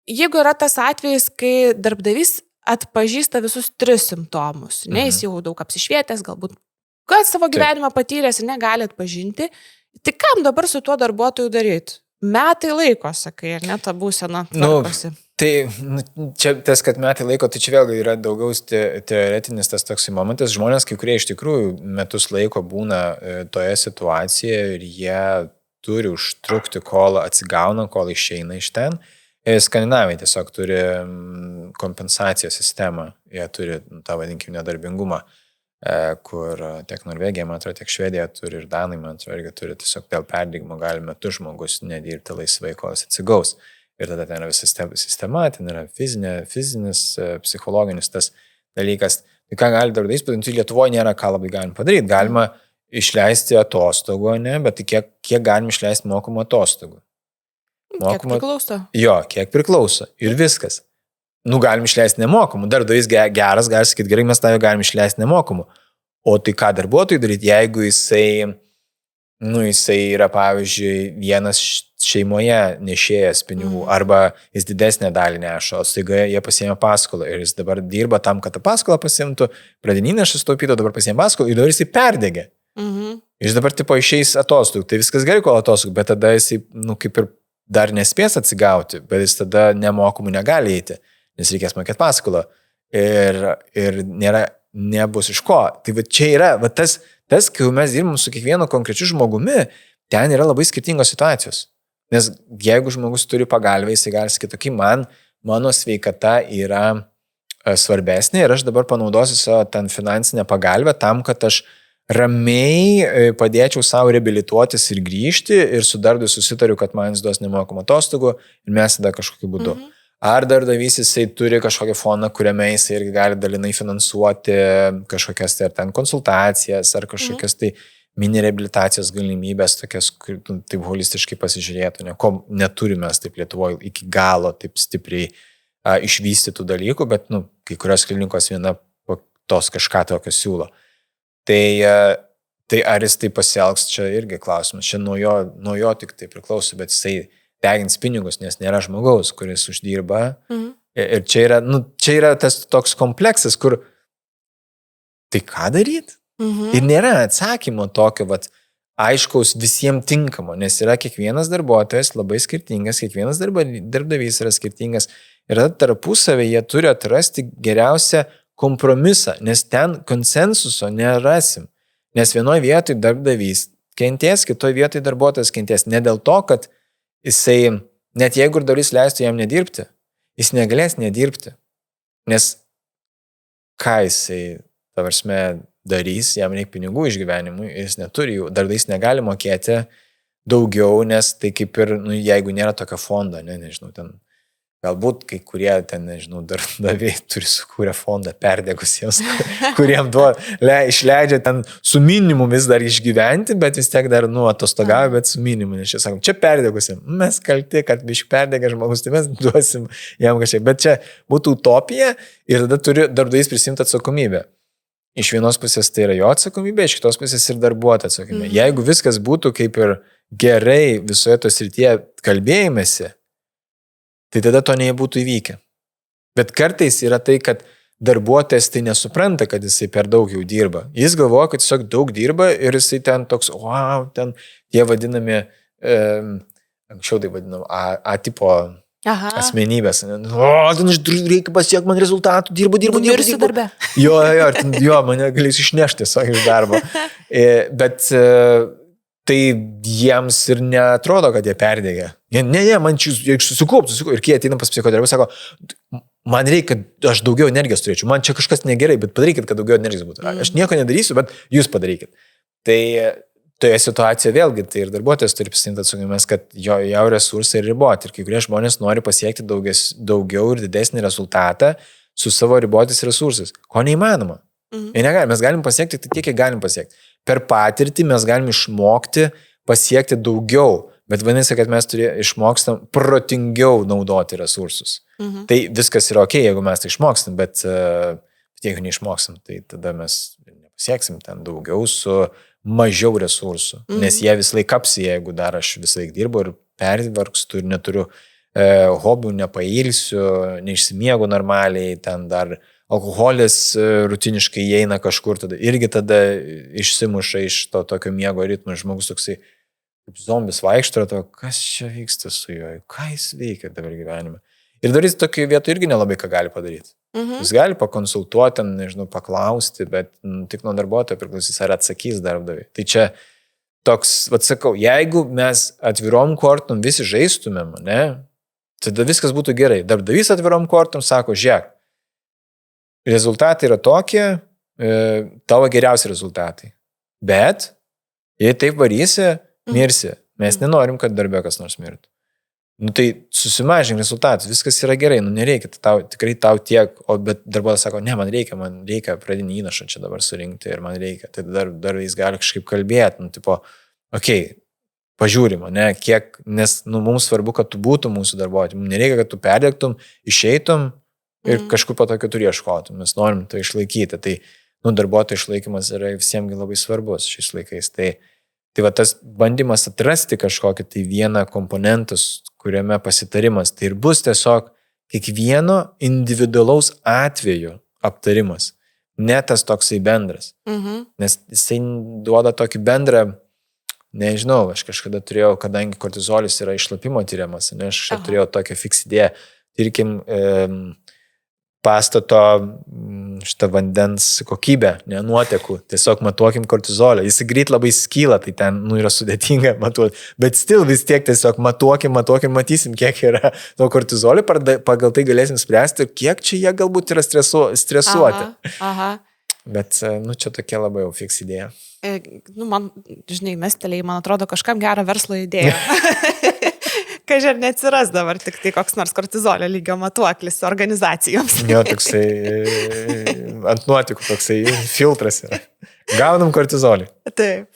jeigu yra tas atvejis, kai darbdavys atpažįsta visus 3 simptomus, jis jau daug apsišvietęs, galbūt savo gyvenimą patyręs ir negali atpažinti, tai kam dabar su tuo darbuotoju daryti? Metai laiko, sakai, ar ne, ta būsena tvarkosi. Tai čia tas, kad metai laiko, tai čia vėlgi yra daugiau teoretinis tas toks momentas. Žmonės, kai kurie iš tikrųjų metus laiko būna toje situacijoje ir jie turi užtrukti, kol atsigauna, kol išeina iš ten. Skandinavai tiesiog turi kompensacijos sistemą, jie turi tą vadinkim nedarbingumą, kur tiek Norvegija, man atrodo, tiek Švedija turi ir Danai, man atrodo, irgi turi tiesiog dėl perdegimo gali metus žmogus nedirbti laisvai, kol jis atsigaus. Ir tada ten yra visa sistema, ten yra fizinis, psichologinis tas dalykas. Tai ką gali darbdavys padaryti, Lietuvoje nėra ką labai galim padaryti. Galima išleisti atostogų, ne, bet kiek galim išleisti mokamų atostogų. Kiek priklauso? Jo, kiek priklauso. Ir viskas. Galim išleisti nemokamų. Darbdavys geras, gali sakyti, gerai, mes tave galim išleisti nemokamų. O tai ką darbuotojui daryti, jeigu jisai yra, pavyzdžiui, vienas šeimoje nešėjęs pinigų, arba jis didesnę dalį neša, o staiga jie pasiėmė paskolą ir jis dabar dirba tam, kad tą paskolą pasiimtų, pradinį nešas taupytų, dabar pasiėmė paskolą ir dabar jisai perdegė. Jis dabar tipo išeis atostogų, tai viskas gerai, kol atostogų, bet tada jisai, kaip ir dar nespės atsigauti, bet jis tada nemokamų negali eiti, nes reikės mokėti paskolą ir nebus iš ko. Tai va čia yra, va tas, kai mes dirbam su kiekvienu konkrečiu žmogumi, ten yra labai skirtingos situacijos. Nes jeigu žmogus turi pagalbę, jisai gali sakyti, okay, mano sveikata yra svarbesnė ir aš dabar panaudosiu savo ten finansinę pagalbę tam, kad aš ramiai padėčiau savo reabilituotis ir grįžti ir su darbdaviu susitariu, kad man jis duos nemokamų atostogų ir mes tada kažkokiu būdu. Ar darbdavys jisai turi kažkokią fondą, kuriame jisai irgi gali dalinai finansuoti kažkokias tai ar ten konsultacijas, ar kažkokias tai mini reabilitacijos galimybės, tokias, kur taip holistiškai pasižiūrėtų, ko neturime taip Lietuvoje iki galo taip stipriai išvystytų dalykų, bet kai kurios klinikos viena tos kažką tokio siūlo. Tai ar jis tai pasielgs, čia irgi klausimas. Čia nuo jo tik tai priklauso, bet jisai degins pinigus, nes nėra žmogaus, kuris uždirba. Ir čia yra tas toks kompleksas, kur tai ką daryti? Ir nėra atsakymo tokio, aiškaus visiems tinkamo, nes yra kiekvienas darbuotojas labai skirtingas, kiekvienas darbdavys yra skirtingas. Ir tarpusavį jie turi atrasti geriausią kompromisą, nes ten konsensuso nerasim. Nes vienoje vietoje darbdavys kenties, kitoje vietoje darbuotojas kenties. Ne dėl to, kad jisai, net jeigu darbdavys leistų jam nedirbti, jis negalės nedirbti. Nes ką jisai, ta prasme, darys, jam reikia pinigų išgyvenimui, jis neturi jų, darbdavys negali mokėti daugiau, nes tai kaip ir, jeigu nėra tokio fondo, nežinau, ten galbūt kai kurie ten, nežinau, darbdaviai turi sukūrę fondą perdegusiems, kuriem išleidžia ten su minimumu vis dar išgyventi, bet vis tiek dar atostogavo, bet su minimumu. Nes čia sakom, čia perdegusiem, mes kalti, kad biškai perdega žmogus, tai mes duosim jam kažkiek. Bet čia būtų utopija ir tada turi darbdavys prisimti atsakomybę. Iš vienos pusės tai yra jo atsakomybė, iš kitos pusės ir darbuotojo atsakomybė. Jeigu viskas būtų kaip ir gerai visoje tos srityje kalbėjimėsi, tai tada to nebūtų įvykę. Bet kartais yra tai, kad darbuotojas tai nesupranta, kad jisai per daug jau dirba. Jis galvoja, kad tiesiog daug dirba ir jisai ten toks, wow, ten tie vadinami, anksčiau tai vadinam, A-tipo asmenybės. Ten reikia pasiekti man rezultatų, dirbu. Mirsiu darbe. Jo, mane galės išnešti tiesiog iš darbo. Bet tai jiems ir netrodo, kad jie perdegė. Man čia susikauptų. Ir kai ateina pas psichoterapeutą, sako, man reikia, kad aš daugiau energijos turėčiau, man čia kažkas negerai, bet padarykit, kad daugiau energijos būtų. Aš nieko nedarysiu, bet jūs padarykit. Tai toje situacijoje vėlgi, tai ir darbuotojas turi prisimti atsakomybės, kad jo resursai yra riboti. Ir kai kurie žmonės nori pasiekti daugiau ir didesnį rezultatą su savo ribotais resursais, ko neįmanoma. Mes galim pasiekti tiek, kiek galim pasiekti. Per patirtį mes galim išmokti pasiekti daugiau, bet vadinasi, kad mes išmokstam protingiau naudoti resursus. Tai viskas yra ok, jeigu mes tai išmokstam, bet jeigu neišmokstam, tai tada mes nepasieksim ten daugiau su mažiau resursų, nes jie vis laik apsi, jeigu dar aš vis laik dirbu ir pervargstu ir neturiu hobių, nepailsiu, neišsimiegu normaliai, ten dar alkoholis rutiniškai įeina kažkur, tada išsimuša iš to tokio miego ritmo, žmogus toksai kaip zombis vaikšto, kas čia vyksta su juo, ką jis veikia dabar gyvenime. Ir darys tokį vietą irgi nelabai ką gali padaryti. Jis gali pakonsultuoti, nežinau, paklausti, bet tik nuo darbuotojo priklausys, ar atsakys darbdaviui. Tai čia toks, sakau, jeigu mes atvirom kortom visi žaistumėm, ne, tada viskas būtų gerai. Darbdavys atvirom kortom sako, žiūrėk, rezultatai yra tokie, tavo geriausi rezultatai. Bet, jei taip varysi, mirsi. Mes nenorim, kad darbė kas nors mirtų. Tai susimažink rezultatus, viskas yra gerai, nereikia, tikrai tau tiek, bet darbuotojas sako, ne, man reikia pradinį įnašą čia dabar surinkti ir man reikia. Tai dar jis gali kažkaip kalbėti, pažiūrim, ne, kiek, nes mums svarbu, kad tu būtum mūsų darbuotojai. Mums nereikia, kad tu perdegtum, išeitum ir kažkur patokio turi ieškotum, mes norim tai išlaikyti. Tai darbuotojų išlaikymas yra visiems labai svarbus šiais laikais. Tai va tas bandymas atrasti kažkokį tai vieną komponentus, kuriame pasitarimas, tai ir bus tiesiog kiekvieno individualaus atveju aptarimas, ne tas toksai bendras. Nes jisai duoda tokį bendrą, nežinau, aš kažkada turėjau, kadangi kortizolis yra išlapimo tyriamas, ne, aš turėjau tokią fiks idėją, tirkim pastato šitą vandens kokybę, ne, nuotekų, tiesiog matuokim kortizolio. Jis greit labai skyla, tai ten yra sudėtinga matuoti, bet vis tiek tiesiog matuokim, matysim, kiek yra to kortizolio, pagal tai galėsim spręsti, kiek čia jie galbūt yra stresuoti. Bet, čia tokia labai jau fiks idėja. Man, žinai, mestelėjai, man atrodo, kažkam gerą verslo idėją. Kažkaip neatsiras dabar tik tai koks nors kortizolio lygio matuoklis organizacijoms. Jo, toksai ant nuotikų toksai filtras yra. Gaunam kortizolį. Taip.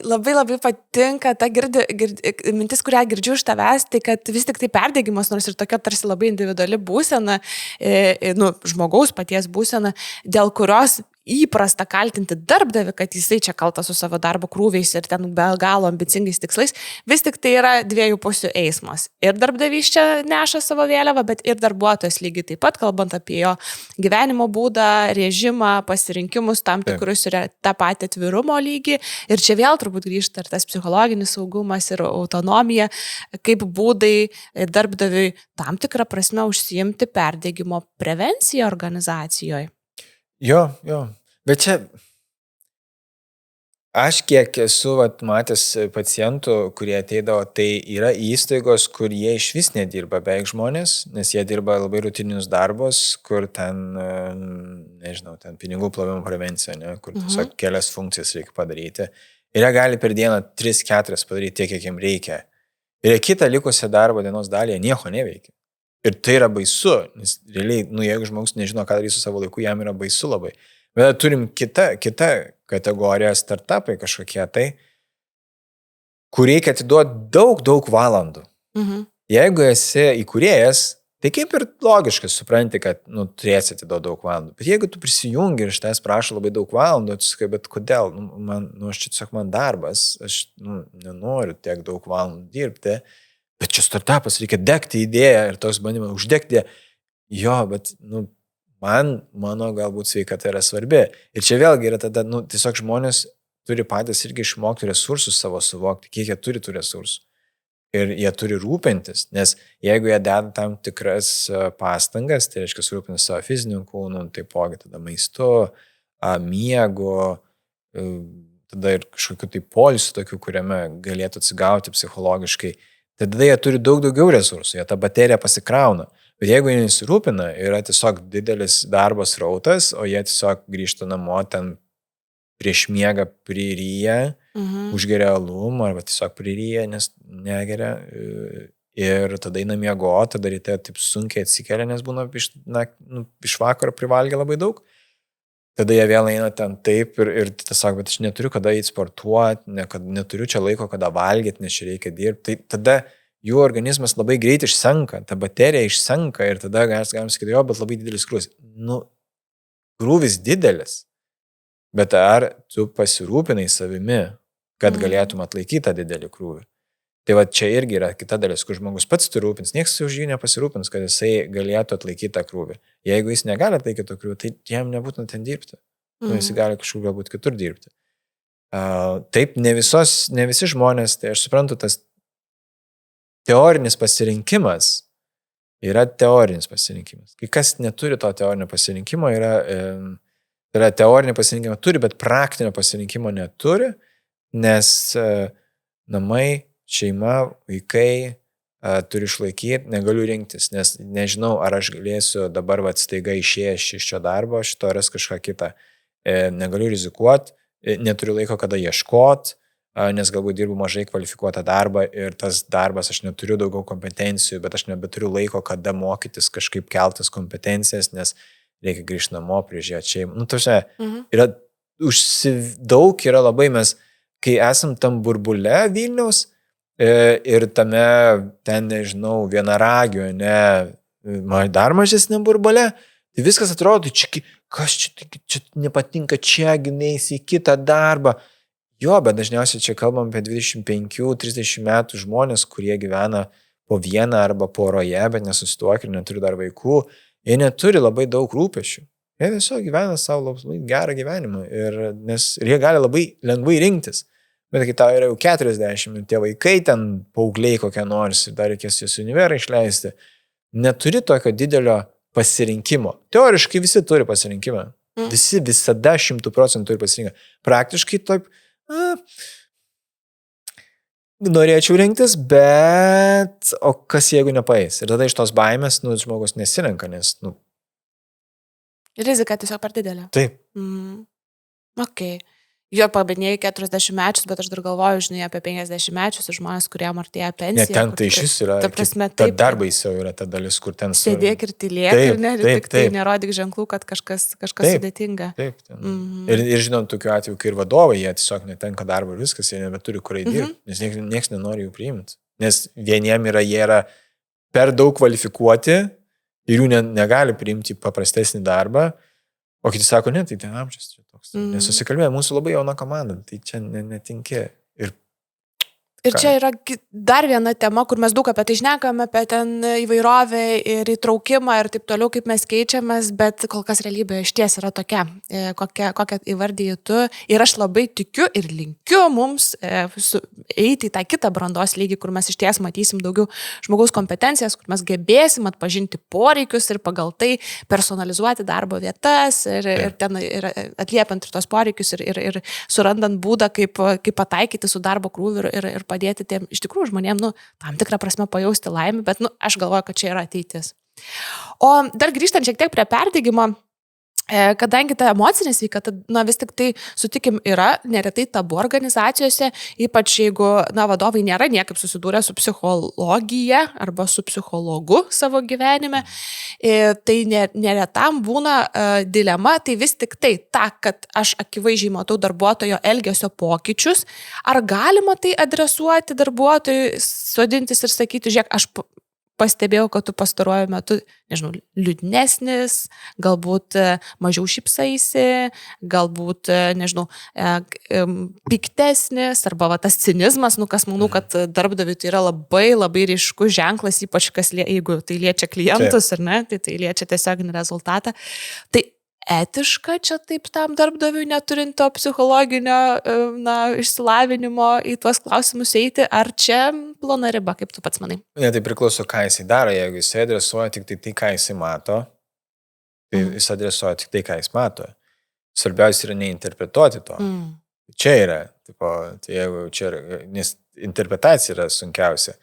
Labai patinka ta mintis, kurią girdžiu iš tavęs, tai kad vis tik tai perdegimas, nors ir tokia tarsi labai individuali būsena, žmogaus paties būsena, dėl kurios įprasta kaltinti darbdavį, kad jisai čia kaltas su savo darbo krūviais ir ten be galo ambicingais tikslais, vis tik tai yra dviejų pusių eismas. Ir darbdavys čia neša savo vėliavą, bet ir darbuotojas lygiai taip pat, kalbant apie jo gyvenimo būdą, režimą, pasirinkimus tam tikrus ir tą patį atvirumo lygį. Ir čia vėl turbūt grįžta ir tas psichologinis saugumas ir autonomija, kaip būdai darbdaviui tam tikrą prasme užsiimti perdegimo prevenciją organizacijoje. Jo, bet čia aš kiek esu matęs pacientų, kurie ateidavo, tai yra įstaigos, kur jie iš vis nedirba beveik žmonės, nes jie dirba labai rutininius darbus, kur ten, nežinau, ten pinigų plovimo prevencija, ne, kur tiesiog kelias funkcijas reikia padaryti. Ir jie gali per dieną 3-4 padaryti tiek, kiek jiems reikia. Ir kitą likusią darbo dienos dalį nieko neveikia. Ir tai yra baisu, nes realiai, jeigu žmogus nežino, ką darys su savo laiku, jam yra baisu labai. Bet turim kitą kategoriją startupai kažkokie tai, kur reikia atiduoti daug valandų. Jeigu esi įkūrėjas, tai kaip ir logiškai supranti, kad turėsi atiduoti daug valandų. Bet jeigu tu prisijungi ir iš tavęs prašo labai daug valandų, tu sakai, bet kodėl? Aš čia tiesiog man darbas, aš nenoriu tiek daug valandų dirbti. Bet čia startupas, reikia degti idėją ir toks bandymas uždegti. Jo, bet mano galbūt sveikata yra svarbi. Ir čia vėlgi yra tada, tiesiog žmonės turi patys irgi išmokti resursus savo suvokti, kiek jie turi tų resursų. Ir jie turi rūpintis, nes jeigu jie deda tam tikras pastangas, tai reiškia rūpintis savo fiziniu kūnu, taipogi tada maistu, miegu, tada ir kažkokiu tai poilsiu tokiu, kuriame galėtų atsigauti psichologiškai, tada jie turi daug daugiau resursų, jie tą bateriją pasikrauna. Bet jeigu jie nesirūpina, yra tiesiog didelis darbos rautas, o jie tiesiog grįžta namo ten prieš miegą priryja, užgeria alum arba tiesiog priryja, nes negeria ir tada eina miego, tada ryte taip sunkiai atsikelia, nes būna iš vakaro privalgia labai daug. Tada jie vėl eina ten taip ir tiesiog, bet aš neturiu kada eiti sportuoti, neturiu čia laiko kada valgyti, nes čia reikia dirbti. Tai tada jų organizmas labai greit išsenka, ta baterija išsenka ir tada galim sakyti, jo, bet labai didelis krūvis. Krūvis didelis. Bet ar tu pasirūpinai savimi, kad galėtum atlaikyti tą didelį krūvį? Tai va čia irgi yra kita dalis, kur žmogus pats turi rūpins, niekas už jį nepasirūpins, kad jisai galėtų atlaikyti tą krūvį. Jeigu jis negali atlaikyti tą krūvį, tai jam nebūtina ten dirbti. Jis gali kažkur galbūt kitur dirbti. Taip, ne visi žmonės, tai aš suprantu, tas teorinis pasirinkimas yra teorinis pasirinkimas. Kai kas neturi to teorinio pasirinkimo, yra teorinį pasirinkimą turi, bet praktinio pasirinkimo neturi, nes namai, šeima, vaikai turi išlaikyti, negaliu rinktis, nes nežinau, ar aš galėsiu dabar staiga išėjęs iš šio darbo, šito ras kažką kitą. Negaliu rizikuoti, neturiu laiko kada ieškoti, nes galbūt dirbu mažai kvalifikuotą darbą ir tas darbas aš neturiu daugiau kompetencijų, bet aš nebeturiu laiko kada mokytis kažkaip keltas kompetencijas, nes reikia grįžti namo, prižiūrėti šeimą. Yra daug yra labai mes, kai esam tam burbule Vilniaus ir tame, ten nežinau, vienaragio, dar mažesnė burbule, tai viskas atrodo, kas čia nepatinka, čia gynais į kitą darbą. Jo, bet dažniausiai čia kalbam apie 25-30 metų žmonės, kurie gyvena po vieną arba poroje, bet nesusituokia ir neturi dar vaikų. Jie neturi labai daug rūpesčių. Jie tiesiog gyvena savo labai gerą gyvenimą ir jie gali labai lengvai rinktis. Bet kai tau yra jau 40 ir tie vaikai ten paaugliai kokie nors ir dar reikės juos univerą išleisti, neturi tokio didelio pasirinkimo. Teoriškai visi turi pasirinkimą. Visi visada 100% turi pasirinkimą. Praktiškai taip norėčiau rinktis, bet o kas jeigu nepaeis? Ir tada iš tos baimės žmogus nesirenka, nes Rizika tiesiog per didelė. Taip. Okay. Jo paminėjai 40 mečius, bet aš dar galvoju, žinai, apie 50 mečius ir žmonės, kurie artėja pensiją. Ne, ten tai šis yra, ta dar baisiau yra ta dalis, kur ten sėdėk ir tylėk ir tik tai nerodyk ženklų, kad kažkas sudėtinga. Taip. Ir žinot, tokiu atveju, kai ir vadovai, jie tiesiog netenka darbo ir viskas, jie nebeturi kur įdirbti, nes niekas nenori jų priimti. Nes vieniem jie yra per daug kvalifikuoti ir jų negali priimti paprastesnį darbą, o kiti sako, ne, tai ten amžius čia toks. Nesusikalbėjo, mūsų labai jauna komanda, tai čia netinki. Ir čia yra dar viena tema, kur mes daug apie tai šnekame, apie ten įvairovę ir įtraukimą ir taip toliau, kaip mes keičiamės, bet kol kas realybė išties yra tokia, kokią įvardyji tu. Ir aš labai tikiu ir linkiu mums eiti į tą kitą brandos lygį, kur mes išties matysim daugiau žmogaus kompetencijas, kur mes gebėsim atpažinti poreikius ir pagal tai personalizuoti darbo vietas ir atliepiant ir tos poreikius ir surandant būdą, kaip pataikyti su darbo krūviu ir padėti tiem iš tikrųjų žmonėm, tam tikrą prasme pajausti laimę, bet, aš galvoju, kad čia yra ateitis. O dar grįžtant šiek tiek prie perdegimo, kadangi ta emocinė sveikata, vis tik tai, sutikim, yra neretai tabu organizacijose, ypač jeigu, vadovai nėra niekaip susidūrę su psichologija arba su psichologu savo gyvenime, tai neretam būna dilema, tai vis tik tai kad aš akivaizdžiai matau darbuotojo elgesio pokyčius, ar galima tai adresuoti darbuotojui, sodintis ir sakyti, žiūrėk, aš pastebėjau, kad tu pastaruoju metu, nežinau, liūdnesnis, galbūt mažiau šypsaisi, galbūt, nežinau, piktesnis, arba tas cinizmas, kas manau, kad darbdaviui tai yra labai, labai ryškus ženklas, ypač jeigu tai liečia klientus, ar ne, tai liečia tiesioginį rezultatą. Tai etiška čia taip tam darbdaviui neturint to psichologinio išsilavinimo į tuos klausimus eiti, ar čia plona riba, kaip tu pats manai? Ne, tai priklauso, ką jisai daro, jeigu jisai adresuoja tik tai, ką jisai mato, tai jis adresuoja tik tai, ką jis mato. Svarbiausia yra neinterpretuoti to. Čia yra, tipo, tai jeigu čia yra, nes interpretacija yra sunkiausia.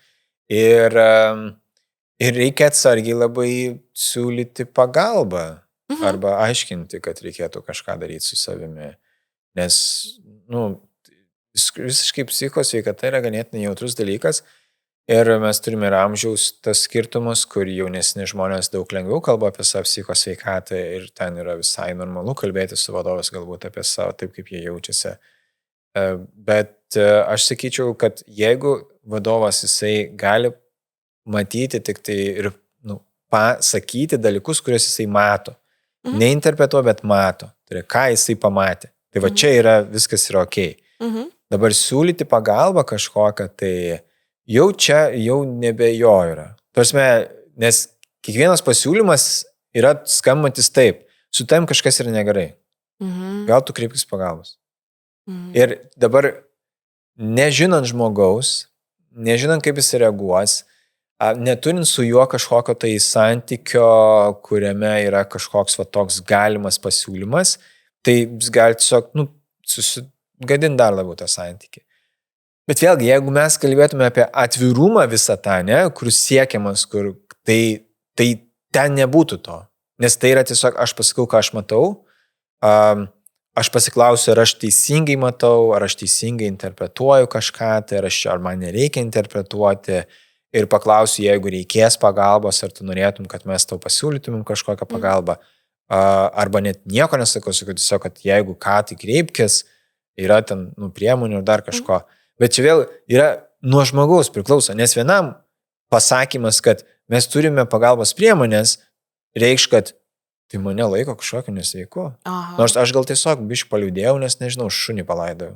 Ir reikia atsargiai labai siūlyti pagalbą arba aiškinti, kad reikėtų kažką daryti su savimi. Nes, visiškai psichikos sveikata yra ganėtinai jautrus dalykas ir mes turime ir amžiaus tas skirtumus, kur jaunesni žmonės daug lengviau kalba apie savo psichikos sveikatą ir ten yra visai normalu kalbėti su vadovas galbūt apie savo taip, kaip jie jaučiasi. Bet aš sakyčiau, kad jeigu vadovas jisai gali matyti tik tai ir pasakyti dalykus, kuriuos jisai mato. Neinterpretuoja, bet mato. Tai yra, ką jisai pamatė. Tai va čia yra, viskas yra okei. Dabar siūlyti pagalbą kažkokią, tai jau nebe jo yra. Prasme, nes kiekvienas pasiūlymas yra skambantis taip. Su tavim kažkas yra negerai. Gal tu kreipkis pagalbos. Ir dabar, nežinant žmogaus, nežinant kaip jis reaguos, neturint su juo kažkokio tai santykio, kuriame yra kažkoks va toks galimas pasiūlymas, tai jis gali tiesiog, susigadinti dar labiau tą santykį. Bet vėlgi, jeigu mes kalbėtume apie atvirumą visą tą, kur siekiamas, kur tai ten nebūtų to. Nes tai yra tiesiog, aš pasakau, ką aš matau, aš pasiklausiu, ar aš teisingai matau, ar aš teisingai interpretuoju kažką, tai ar man nereikia interpretuoti ir paklausiu, jeigu reikės pagalbos, ar tu norėtum, kad mes tau pasiūlytumėm kažkokią pagalbą, arba net nieko nesakau, sakau tiesiog, kad jeigu ką, tai kreipkis, yra ten priemonių ir dar kažko. Bet čia vėl yra nuo žmogaus priklauso, nes vienam pasakymas, kad mes turime pagalbos priemonės, reikš, kad tai mane laiko kažkokiu nesveiku. Nors aš gal tiesiog biškį paliūdėjau, nes nežinau, šunį palaidojau.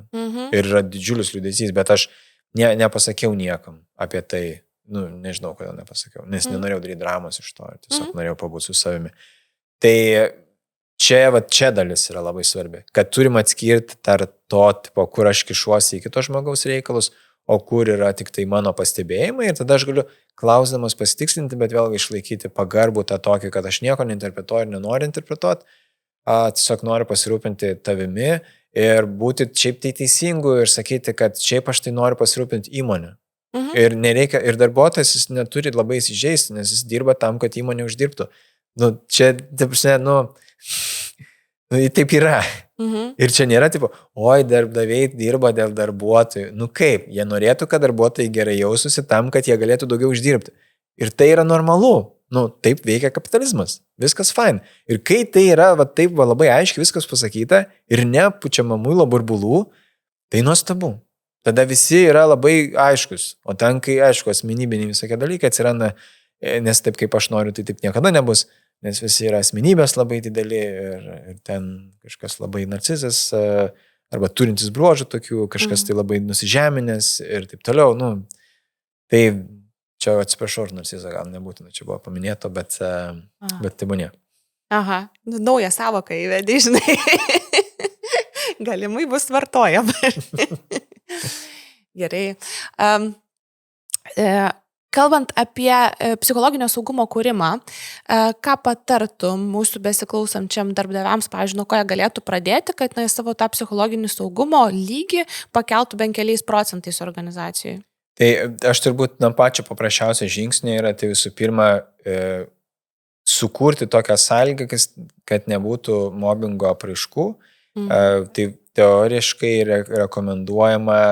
Ir yra didžiulis liūdesys, bet aš nepasakiau niekam apie tai. Nežinau, kodėl nepasakiau, nes nenorėjau daryti dramos iš to, tiesiog norėjau pabūti su savimi. Tai čia dalis yra labai svarbi, kad turim atskirti tarp to, tipo, kur aš kišuosi į kito žmogaus reikalus, o kur yra tik tai mano pastebėjimai ir tada aš galiu klausdamas pasitikslinti, bet vėlgi išlaikyti pagarbų tą tokį, kad aš nieko neinterpretuoju ir nenoriu interpretuoti, tiesiog noriu pasirūpinti tavimi ir būti šiaip tai teisingu ir sakyti, kad šiaip aš tai noriu pasirūpinti įmonę. Ir nereikia, ir darbuotojas jis neturi labai įsižeisti, nes jis dirba tam, kad įmonė uždirbtų. Čia, taip yra. Ir čia nėra tipo, oi, darbdaviai dirba dėl darbuotojų. Kaip? Jie norėtų, kad darbuotojai gerai jaustųsi tam, kad jie galėtų daugiau uždirbti. Ir tai yra normalu. Taip veikia kapitalizmas. Viskas fine. Ir kai tai yra taip labai aiškiai viskas pasakyta ir nepučiama muilo burbulų, tai nuostabu. Tada visi yra labai aiškus, o ten, kai aišku, asmenybiniai visokie dalykai atsiranda, nes taip kaip aš noriu, tai taip niekada nebus, nes visi yra asmenybės labai dideli ir ten kažkas labai narcizas, arba turintis bruožų tokių, kažkas tai labai nusižeminęs ir taip toliau. Tai čia atsiprašau, ar narcizą gal nebūtina, čia buvo paminėto, bet tai buvo. Aha, naują savoką įvedė, žinai. Galimai bus vartojama. Gerai. Kalbant apie psichologinio saugumo kūrimą, ką patartum mūsų besiklausančiam darbdaviams, pavyzdžiui, nuo ko jie galėtų pradėti, kad savo tą psichologinį saugumo lygį pakeltų bent keliais procentais organizacijai? Tai aš turbūt pačio paprasčiausia žingsnė yra tai visų pirma sukurti tokią sąlygą, kad nebūtų mobbingo apraiškų. Tai teoriškai rekomenduojama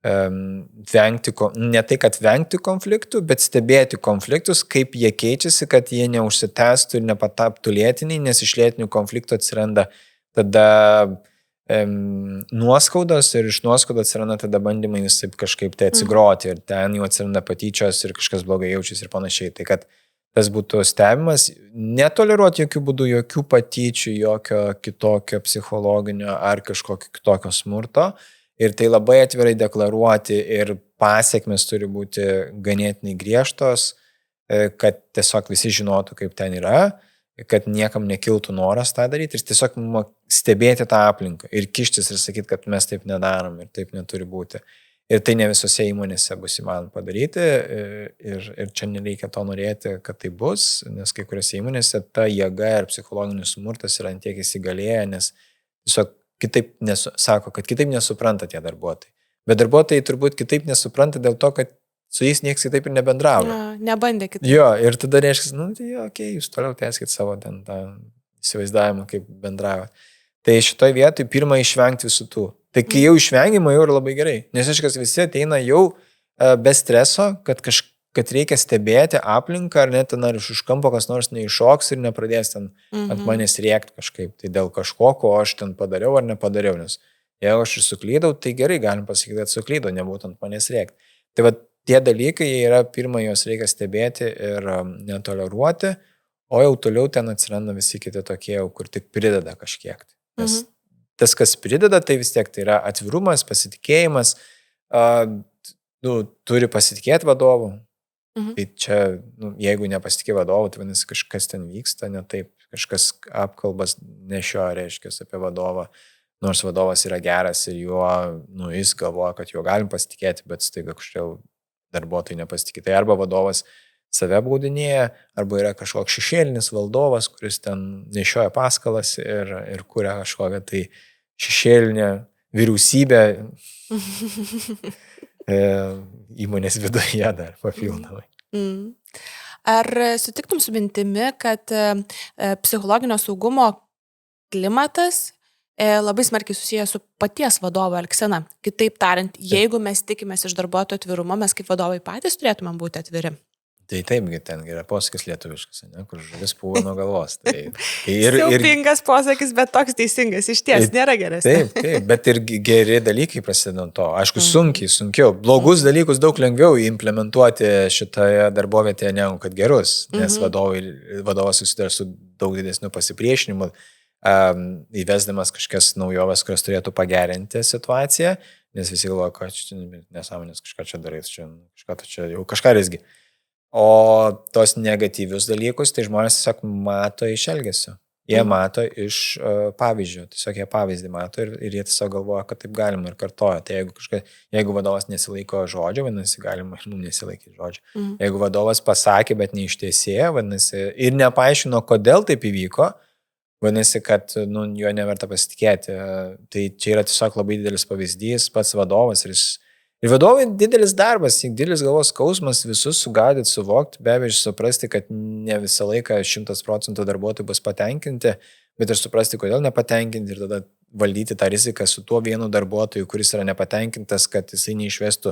vengti, ne tai, kad vengti konfliktų, bet stebėti konfliktus, kaip jie keičiasi, kad jie neužsitęstų ir nepataptų lėtiniai, nes iš lėtinių konfliktų atsiranda tada nuoskaudos ir iš nuoskaudos atsiranda tada bandymai visai kažkaip tai atsigroti ir ten jau atsiranda patyčios ir kažkas blogai jaučiasi ir panašiai. Tai kad tas būtų stebimas, netoleruoti jokių būdų, jokių patyčių, jokio kitokio psichologinio ar kažkokio kitokio smurto ir tai labai atvirai deklaruoti ir pasiekmes turi būti ganėtinai griežtos, kad tiesiog visi žinotų, kaip ten yra, kad niekam nekiltų noras tą daryti ir tiesiog stebėti tą aplinką ir kištis ir sakyti, kad mes taip nedarom ir taip neturi būti. Ir tai ne visose įmonėse bus įmanoma padaryti ir čia nereikia to norėti, kad tai bus, nes kai kuriuose įmonėse ta jėga ir psichologinis smurtas yra antiek įsigalėję, nes tiesiog sako, kad kitaip nesupranta tie darbuotojai. Bet darbuotojai turbūt kitaip nesupranta dėl to, kad su jais nieks kitaip ir nebendravo. Nebandė kitaip. Jo, ir tada reiškia, jūs toliau tęskit savo ten tą įsivaizdavimą, kaip bendravot. Tai šitoj vietoj pirmą išvengti visų tų. Tai kai jau išvengima, jau yra labai gerai. Nes iškas visi ateina jau be streso, kad reikia stebėti aplinką, ar net ten ar iš kampo kas nors neiššoks ir nepradės ten ant manęs rėkti kažkaip. Tai dėl kažko, ko aš ten padariau ar nepadariau. Nes jeigu aš ir suklydau, tai gerai galim pasakyti, kad suklydau, nebūtų ant manęs rėkti. Tai va tie dalykai yra pirmą, juos reikia stebėti ir netoleruoti, o jau toliau ten atsiranda visi kiti tokie, kur tik prideda kažkiek. Nes tas, kas prideda, tai vis tiek tai yra atvirumas, pasitikėjimas, turi pasitikėti vadovu. Tai čia, jeigu nepasitikė vadovu, tai vadinasi, kažkas ten vyksta, ne taip, kažkas apkalbas nešio reiškia apie vadovą, nors vadovas yra geras ir juo, jis galvoja, kad juo galim pasitikėti, bet staiga kažkaip darbuotojai nepasitikė. Tai arba vadovas save baudinėja, arba yra kažkoks šešėlinis valdovas, kuris ten nešioja paskalas ir kuria kažkokią tai šešėlinę vyriausybę įmonės viduje dar papildomai. Ar sutiktum su mintimi, kad psichologinio saugumo klimatas labai smarkiai susijęs su paties vadovo elgsena? Kitaip tariant, jeigu mes tikimės iš darbuotojų atvirumo, mes kaip vadovai patys turėtume būti atviri. Tai taipgi ten yra posakis lietuviškas, kur žuvis pūva nuo galvos. Siaubingas posakis, bet toks teisingas, iš ties nėra geresnis. Taip, bet ir geri dalykai prasideda nuo to. Aišku, sunkiau. Blogus dalykus daug lengviau implementuoti šitoje darbovietėje negu kad gerus, nes vadovas susiduria su daug didesniu pasipriešinimu, įvesdamas kažkas naujoves, kurios turėtų pagerinti situaciją, nes visi galvoja, kad čia nesąmonės kažką čia darai, kažką rizgi. O tos negatyvius dalykus, tai žmonės tiesiog mato iš elgesio. Jie mato iš pavyzdžio, tiesiog jie pavyzdį mato ir jie tiesiog galvoja, kad taip galima ir kartoja. Tai jeigu vadovas nesilaiko žodžio, vadinasi, galima ir mums nesilaikyti žodžio. Jeigu vadovas pasakė, bet neištiesėjo, vadinasi, ir nepaaiškino, kodėl taip įvyko, vadinasi, kad jo neverta pasitikėti. Tai čia yra tiesiog labai didelis pavyzdys, pats vadovas ir vadovai didelis darbas, didelis galvos skausmas, visus sugaudyti, suvokti, be abejo suprasti, kad ne visą laiką 100% darbuotojų bus patenkinti, bet ir suprasti, kodėl nepatenkinti ir tada valdyti tą riziką su tuo vienu darbuotoju, kuris yra nepatenkintas, kad jisai neišvestų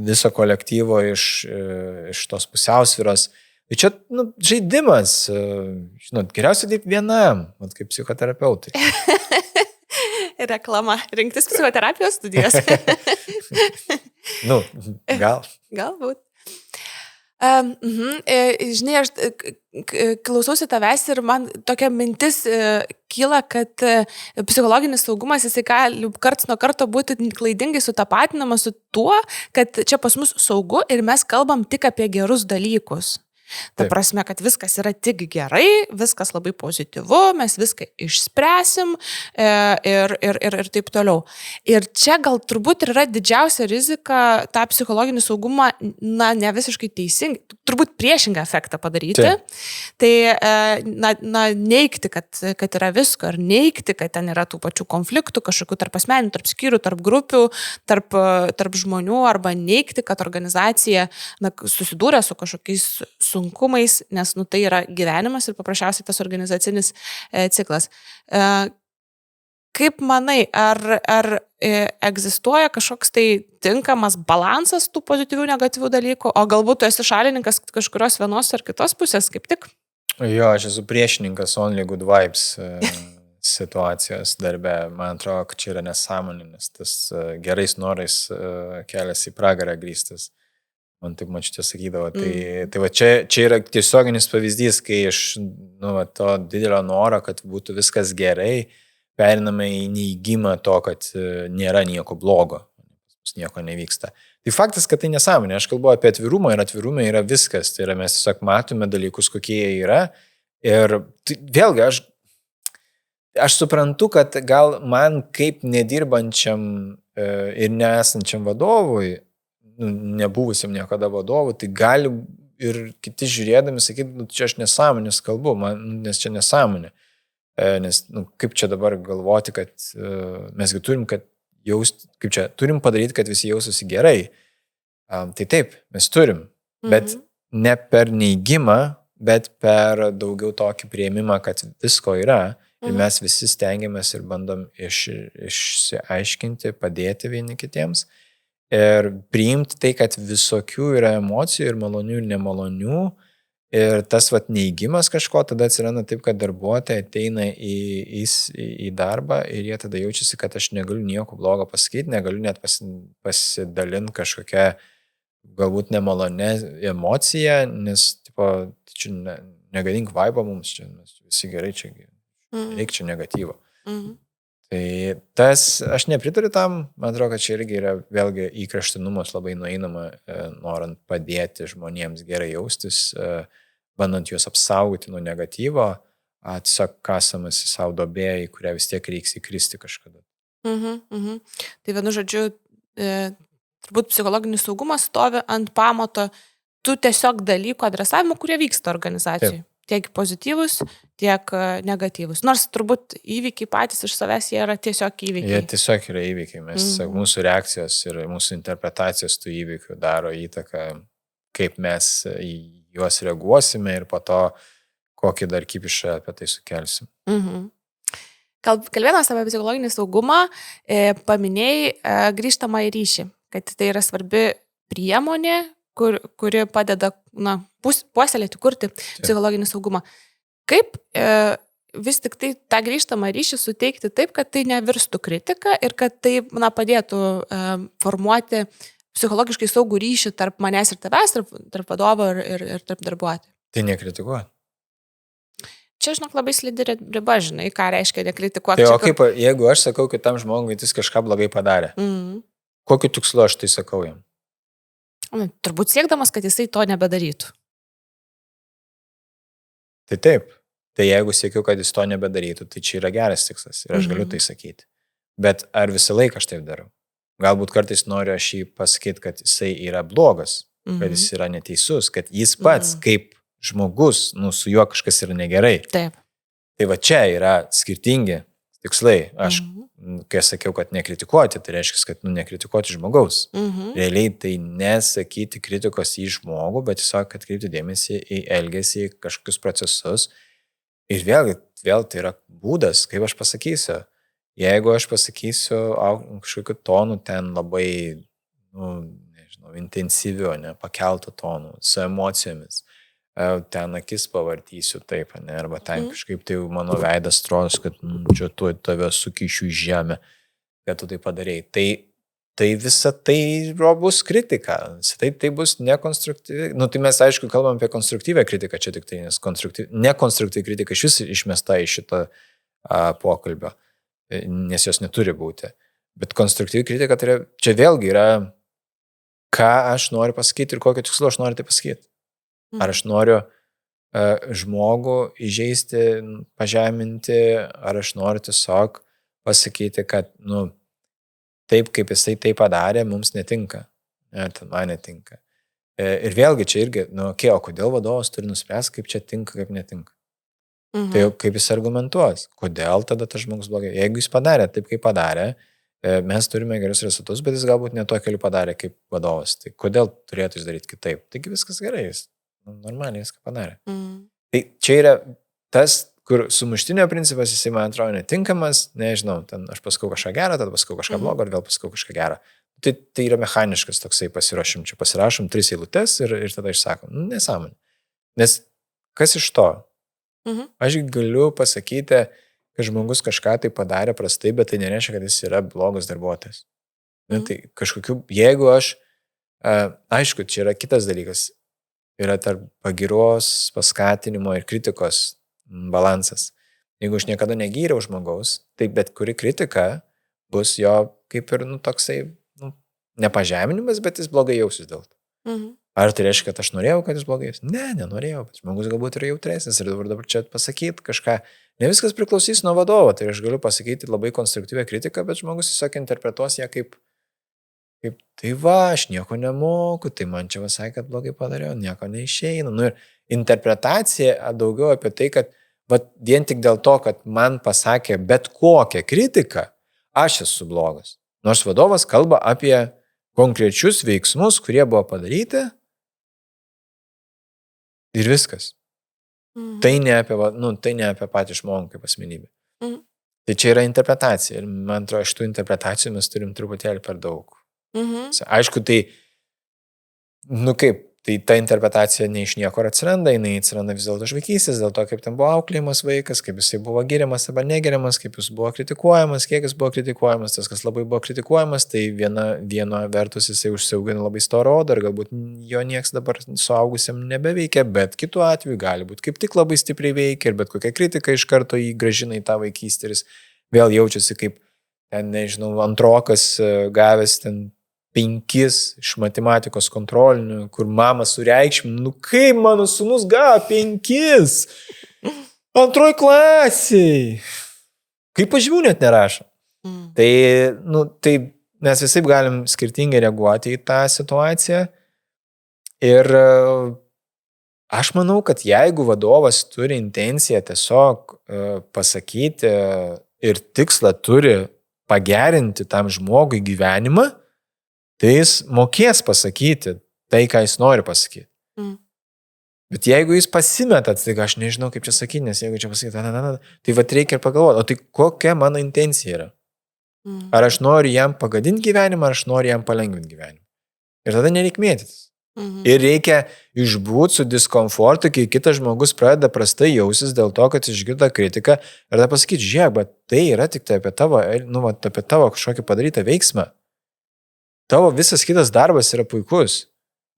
viso kolektyvo iš tos pusiausvyros. Tai čia žaidimas, geriausia taip vienam, kaip psichoterapeutai. Reklama. Rinktis psichoterapijos studijas. Galbūt. Žinai, aš klausausi tavęs ir man tokia mintis kyla, kad psichologinis saugumas jisai gali karts nuo karto būti klaidingai sutapatinamas su tuo, kad čia pas mus saugu ir mes kalbam tik apie gerus dalykus. Ta prasme, kad viskas yra tik gerai, viskas labai pozityvu, mes viską išspręsim ir taip toliau. Ir čia gal turbūt yra didžiausia rizika tą psichologinį saugumą, ne visiškai teisingai, turbūt priešingą efektą padaryti. Tai, neigti, kad yra visko, ar neigti, kad ten yra tų pačių konfliktų, kažkokių tarp asmeninių, tarp skyrių, tarp grupių, tarp žmonių, arba neigti, kad organizacija susidūrė su kažkokiais sunkumais, nes tai yra gyvenimas ir paprasčiausiai tas organizacinis ciklas. Kaip manai, ar egzistuoja kažkoks tai tinkamas balansas tų pozityvių, negatyvių dalykų, o galbūt tu esi šalininkas kažkurios vienos ar kitos pusės, kaip tik? Jo, aš esu priešininkas only good vibes situacijos darbe. Man atrodo, kad čia yra nesąmoninis, tas gerais norais kelias į pragarą grįstas. Man taip mačiutė sakydavo. Tai va čia yra tiesioginis pavyzdys, kai iš to didelio noro, kad būtų viskas gerai, periname į neįgymą to, kad nėra nieko blogo, nieko nevyksta. Tai faktas, kad tai nesąmonė. Aš kalbu apie atvirumą ir atvirume yra viskas. Tai yra mes tiesiog matome dalykus, kokie jie yra. Ir vėlgi aš suprantu, kad gal man kaip nedirbančiam ir nesančiam vadovui, nebuvusiam niekada vadovų, tai gali ir kiti žiūrėdami sakyti, čia aš nesąmonės kalbu, nes čia nesąmonė. Nes, kaip čia dabar galvoti, kad mesgi turim, kad kaip čia, turim padaryti, kad visi jaustųsi gerai. Tai taip, mes turim, bet ne per neigimą, bet per daugiau tokį prieimimą, kad visko yra. Ir mes visi stengiamės ir bandom išsiaiškinti, padėti vieni kitiems. Ir priimti tai, kad visokių yra emocijų ir malonių ir nemalonių. Ir tas neigimas kažko tada atsiranda taip, kad darbuotojai ateina į darbą ir jie tada jaučiasi, kad aš negaliu nieko blogo pasakyti, negaliu net pasidalinti kažkokią galbūt nemalonę emociją, nes čia negadink vaibą mums, čia mes visi gerai, čia reikia čia negatyvo. Tai aš nepritariu tam, man atrodo, kad čia irgi yra vėlgi į kraštutinumus labai nueinama, norint padėti žmonėms gerai jaustis, bandant juos apsaugoti nuo negatyvo, tiesiog kasamas į savo duobėją, į kurią vis tiek reiks įkristi kažkada. Tai vienu žodžiu, turbūt psichologinis saugumas stovi ant pamato tų tiesiog dalykų adresavimo, kurie vyksta organizacijai. Taip. Tiek pozityvus, tiek negatyvus. Nors turbūt įvykiai patys iš savęs jie yra tiesiog įvykiai. Jie tiesiog yra įvykiai. Mūsų reakcijos ir mūsų interpretacijos tų įvykių daro įtaką, kaip mes į juos reaguosime ir po to kokį dar kipišą apie tai sukelsim. Kalbėdamas apie psichologinį saugumą, paminėjai grįžtamą į ryšį, kad tai yra svarbi priemonė, kuri padeda puoselėti, kurti psichologinį saugumą. Kaip vis tik tai tą grįžtamą ryšį suteikti taip, kad tai nevirstų kritika ir kad tai padėtų formuoti psichologiškai saugų ryšį tarp manęs ir tavęs, tarp vadovo ir tarp darbuotojų? Tai nekritikuoti. Čia, žinok, labai slidi riba, žinai, ką reiškia nekritikuoti. Tai o kaip, jeigu aš sakau kitam žmogui, jis kažką blogai padarė, kokiu tikslu aš tai sakau jam? Turbūt siekdamas, kad jisai to nebedarytų. Tai taip. Tai jeigu siekiu, kad jis to nebedarytų, tai čia yra geras tikslas ir aš galiu tai sakyti. Bet ar visą laiką aš taip darau? Galbūt kartais noriu aš jį pasakyti, kad jisai yra blogas, kad jis yra neteisus, kad jis pats kaip žmogus, su juo kažkas yra negerai. Taip. Tai va čia yra skirtingi tikslai. Aš, kai sakiau, kad nekritikuoti, tai reiškia, kad nekritikuoti žmogaus. Realiai tai nesakyti kritikos į žmogų, bet tiesiog atkreipti dėmesį į elgesį, į kažkokius procesus. Ir vėl tai yra būdas, kaip aš pasakysiu. Jeigu aš pasakysiu kažkokiu tonu ten labai, intensyviu, pakeltų tonų, su emocijomis, ten akis pavartysiu taip, arba ten kažkaip tai mano veidas atrodo, kad čia tu tave sukišiu į žemę, kad tu tai padarėjai. Tai visa tai bus kritika, tai bus nekonstruktyvi. Tai mes aišku kalbam apie konstruktyvę kritiką čia tik tai, nes nekonstruktyvi kritika iš vis išmesta iš šito pokalbio, nes jos neturi būti. Bet konstruktyvi kritika tai čia vėlgi yra, ką aš noriu pasakyti ir kokio tikslo aš noriu tai pasakyti. Ar aš noriu žmogų įžeisti, pažeminti, ar aš noriu tiesiog pasakyti, kad, taip, kaip jisai tai padarė, mums netinka. Ten man netinka. Ir vėlgi čia irgi, o kodėl vadovas turi nuspręsti, kaip čia tinka, kaip netinka. Tai jau kaip jis argumentuos, kodėl tada tas žmogus blogai. Jeigu jis padarė taip, kaip padarė, mes turime gerus rezultatus, bet jis galbūt ne to keliu padarė kaip vadovas. Tai kodėl turėtų jis daryti kitaip? Taigi viskas gerai, jis normaliai viską padarė. Tai čia yra tas, kur sumuštinio principas, jisai man atrodo netinkamas, nežinau, ten aš pasakau kažką gerą, tada pasakau kažką blogo, ir vėl pasakau kažką gerą. Tai yra mechaniškas toksai pasiruošim, čia pasirašom 3 eilutes ir tada išsakom. Nesąmonė. Nes kas iš to? Aš galiu pasakyti, kad žmogus kažką tai padarė prastai, bet tai nereiškia, kad jis yra blogas darbuotojas. Tai kažkokiu, jeigu aš, aišku, čia yra kitas dalykas, yra tarp pagyros, paskatinimo ir kritikos balansas. Jeigu aš niekada negyriau žmogaus, tai bet kuri kritika bus jo kaip ir toksai nepažeminimas, bet jis blogai jausis dėl to. Ar tai reiškia, kad aš norėjau, kad jis blogai jausis? Ne, nenorėjau, bet žmogus galbūt yra jautresnis ir dabar čia pasakyti kažką. Ne viskas priklausys nuo vadovo, tai aš galiu pasakyti labai konstruktyvią kritiką, bet žmogus tiesiog interpretuos ją kaip tai va, aš nieko nemoku, tai man čia visai, kad blogai padariau, nieko neišeina. Ir interpretacija daugiau apie tai, kad vat vien tik dėl to, kad man pasakė bet kokią kritiką, aš esu blogas. Nors vadovas kalba apie konkrečius veiksmus, kurie buvo padaryti ir viskas. Tai ne apie patį žmogų kaip asmenybę. Tai čia yra interpretacija ir man atrodo, iš tų interpretacijų mes turim truputėlį per daug. Aišku, tai, tai ta interpretacija ne iš niekur atsiranda, jinai atsiranda vis dėlto iš vaikystės, dėl to, kaip ten buvo auklėjimas vaikas, kaip jisai buvo giriamas arba negiriamas, kaip jis buvo kritikuojamas, kiek jis buvo kritikuojamas, tas, kas labai buvo kritikuojamas, tai viena vertus jisai užsiaugino labai storą odą ir galbūt jo nieks dabar suaugusiam nebeveikia, bet kitu atveju gali būti kaip tik labai stipriai veikia ir bet kokia kritika iš karto jį grąžina į tą vaikystę ir jis vėl jaučiasi kaip, ten, nežinau, antrokas gavęs ten 5 iš matematikos kontrolinių, kur mama sureikšmina, kaip mano sūnus gavo 5 antroj klasiai. Kaip pažymių net nerašo. Tai mes visai galim skirtingai reaguoti į tą situaciją. Ir aš manau, kad jeigu vadovas turi intenciją tiesiog pasakyti ir tikslą turi pagerinti tam žmogui gyvenimą, tai jis mokės pasakyti tai, ką jis nori pasakyti. Bet jeigu jis pasimeta, tai aš nežinau, kaip čia sakyti, nes jeigu čia pasakyti, tai vat reikia ir pagalvoti, o tai kokia mano intencija yra? Ar aš noriu jam pagadinti gyvenimą, ar aš noriu jam palengvinti gyvenimą? Ir tada nereik mėtytis. Ir reikia išbūti su diskomfortu, kai kitas žmogus pradeda prastai jausis dėl to, kad išgirdo kritiką ir tada pasakyti, žiūrėk, bet tai yra tik tai apie tavo kažkokį padarytą veiksmą. Tavo visas kitas darbas yra puikus.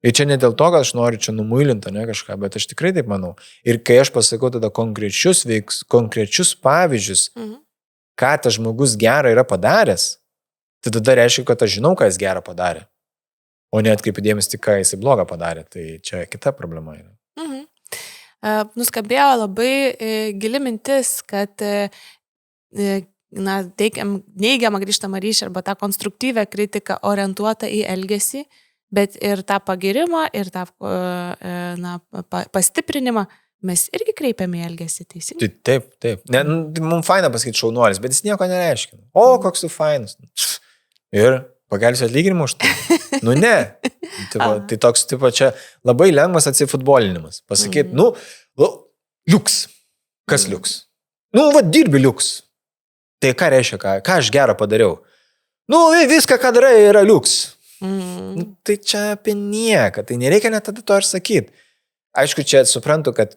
Ir čia ne dėl to, kad aš noriu čia numuilinti, ne kažką, bet aš tikrai taip manau. Ir kai aš pasakau tada konkrečius pavyzdžius, ką tas žmogus gerą yra padaręs, tai tada reiškia, kad aš žinau, ką jis gerą padarė. O net kaip dėmesį tik, ką jis blogą padarė. Tai čia kita problema yra. Nuskambėjo labai gili mintis, kad teikiam neigiamą grįžtamą ryšį arba tą konstruktyvę kritiką orientuotą į elgesį, bet ir tą pagirimą, ir tą pastiprinimą mes irgi kreipiame į elgesį, teisingai? Taip. Mums faina pasakyti šaunuolis, bet jis nieko nereiškia. O, koks tu fainas. Ir pagelsiu atlyginimą už tai. Ne. Tai toks, čia labai lengvas atsifutbolinimas. Pasakyti, liuks. Kas liuks? Dirbi liuks. Tai ką reiškia, ką aš gerą padariau? Viską, ką darai, yra liuks. Tai čia apie nieką, tai nereikia net tada to ir sakyti. Aišku, čia suprantu, kad,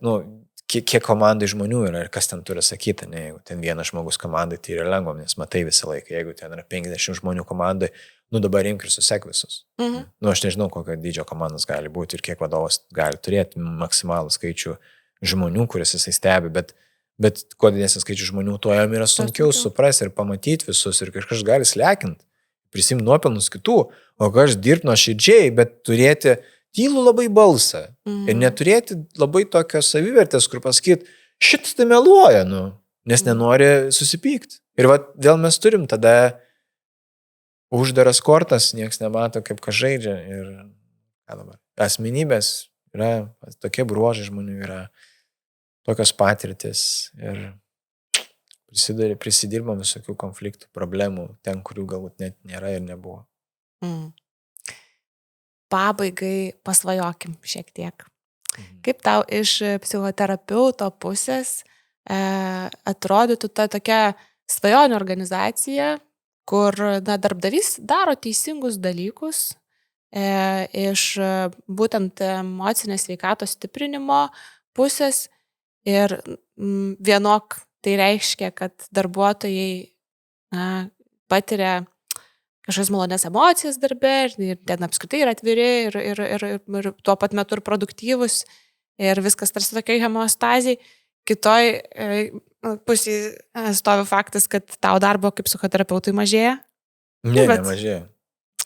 kiek komandai žmonių yra ir kas ten turi sakyti, ne, jeigu ten vienas žmogus komandai, tai yra lengva, nes matai visą laiką, jeigu ten yra 50 žmonių komandai, dabar imk ir susek visus. Aš nežinau, kokio dydžio komandos gali būti ir kiek vadovas gali turėti maksimalų skaičių žmonių, kuris jisai stebi, bet kuo didesnis skaičių žmonių, tuo jam yra sunkiau suprasti ir pamatyti visus ir kažkas gali slekinti, prisimti nuopelnus kitų, o kažkas dirbti nuoširdžiai, bet turėti tylų labai balsą ir neturėti labai tokios savivertės, kur pasakyti, šitas tai meluoja, nes nenori susipykti. Ir vėl mes turim tada uždaras kortas, nieks nemato, kaip kas žaidžia ir ką dabar. Asmenybės yra, tokie bruožai žmonių yra, tokios patirtis ir prisidirbam visokių konfliktų, problemų, ten, kurių galbūt net nėra ir nebuvo. Pabaigai pasvajokim šiek tiek. Kaip tau iš psichoterapeuto pusės atrodytų ta tokia svajonių organizacija, kur darbdavys daro teisingus dalykus iš būtent emocinės sveikatos stiprinimo pusės ir vienok tai reiškia, kad darbuotojai patiria kažkokias malonės emocijas darbe ir ten apskritai yra atviri ir tuo pat metu ir produktyvus ir viskas tarsi tokiai homeostazijai. Kitoj pusėje stovi faktas, kad tau darbo kaip psichoterapeutui mažėja. Nemažėja.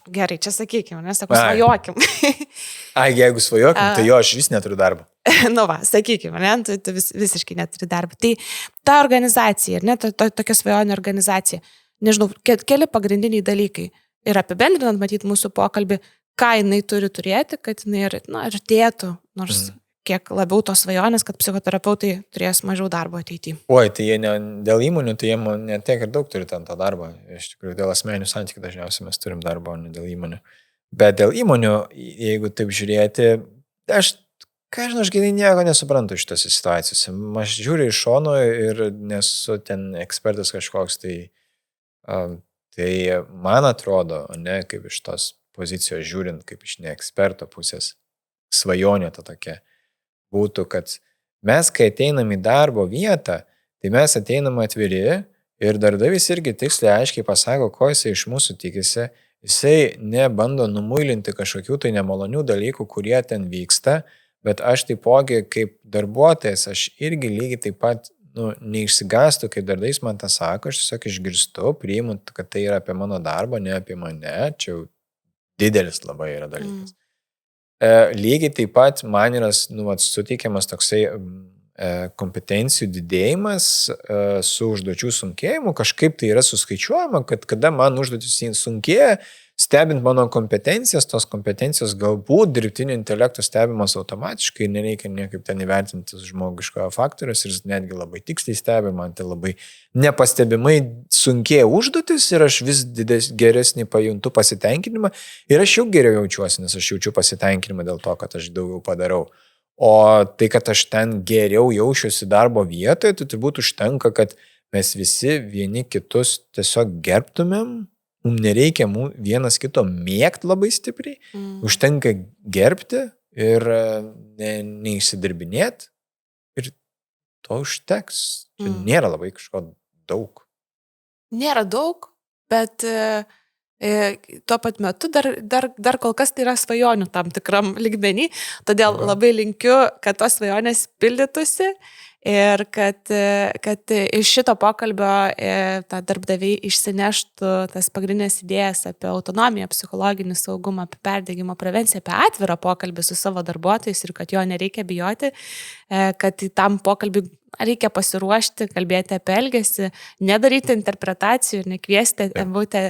Gerai, čia sakykime, nesakau, svajokim. Jeigu svajokim, tai jo, aš vis neturiu darbo. Sakykime, tu visiškai neturi darbo. Tai ta organizacija, tokia svajonių organizacija, nežinau, keli pagrindiniai dalykai. Ir apibendrinant, matyti mūsų pokalbį, ką jinai turi turėti, kad jinai artėtų, nors kiek labiau tos svajonės, kad psichoterapeutai turės mažiau darbo ateityje. Oi, tai jie dėl įmonių, tai jie ne tiek ir daug turi ten tą darbą. Iš tikrųjų, dėl asmeninių santykių dažniausiai mes turim darbą, o ne dėl įmonių. Bet dėl įmonių, jeigu taip žiūrėti, aš giliai nieko nesuprantu šitose situacijose. Aš žiūriu iš šono ir nesu ten ekspertas kažkoks, tai man atrodo, ne kaip iš tos pozicijos žiūrint, kaip iš neeksperto pusės, svajonė ta tokia būtų, kad mes, kai ateinam į darbo vietą, tai mes ateinam atviri ir darbdavys irgi tiksliai aiškiai pasako, ko jisai iš mūsų tikisi. Jisai nebando numuilinti kažkokių tai nemalonių dalykų, kurie ten vyksta, bet aš taipogi kaip darbuotojas, aš irgi lygiai taip pat neišsigastu, kai darbdavys man tą sako, aš tiesiog išgirstu, priimu, kad tai yra apie mano darbą, ne apie mane, čia jau didelis labai yra dalykas. Lygiai taip pat man yra suteikiamas toksai kompetencijų didėjimas su užduočių sunkėjimu, kažkaip tai yra suskaičiuojama, kad kada man užduotis sunkėja, stebint mano kompetencijas, tos kompetencijos galbūt dirbtinio intelekto stebimas automatiškai, nereikia niekaip ten įvertinti žmogiškojo faktorius ir netgi labai tiksliai stebi, man tai labai nepastebimai sunkėja užduotis ir aš vis geresnį pajuntu pasitenkinimą ir aš jau geriau jaučiuosi, nes aš jaučiu pasitenkinimą dėl to, kad aš daugiau padarau. O tai, kad aš ten geriau jaučiuosi darbo vietoje, tai turbūt užtenka, kad mes visi vieni kitus tiesiog gerbtumėm. Mums nereikia vienas kito mėgti labai stipriai, užtenka gerbti ir neišsidirbinėti ir to užteks. Čia nėra labai kažko daug. Nėra daug, bet tuo pat metu dar kol kas tai yra svajonių tam tikram lygmenį, todėl labai linkiu, kad tos svajonės pildytųsi. Ir kad iš šito pokalbio tą darbdaviai išsineštų tas pagrindinės idėjas apie autonomiją, psichologinį saugumą, apie perdegimo prevenciją, apie atvirą pokalbį su savo darbuotojais ir kad jo nereikia bijoti, kad tam pokalbį reikia pasiruošti, kalbėti apie elgesį, nedaryti interpretacijų ir nekviesti būti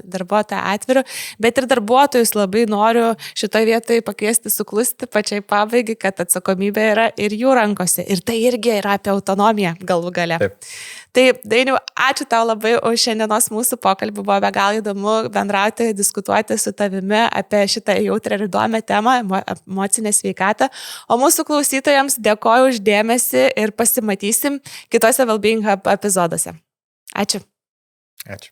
darbuotoją atviru, bet ir darbuotojus labai noriu šitoje vietoje pakviesti suklusti pačiai pabaigai, kad atsakomybė yra ir jų rankose. Ir tai irgi yra apie autonomiją galų gale. Taip. Tai, Dainiau, ačiū tau labai už šiandienos mūsų pokalbį, buvo be galo įdomu bendrauti, diskutuoti su tavimi apie šitą jautrią ir įdomią temą, emocinę sveikatą. O mūsų klausytojams dėkoju už dėmesį ir pasimatysim kitose Wellbeing Hub epizoduose. Ačiū. Ačiū.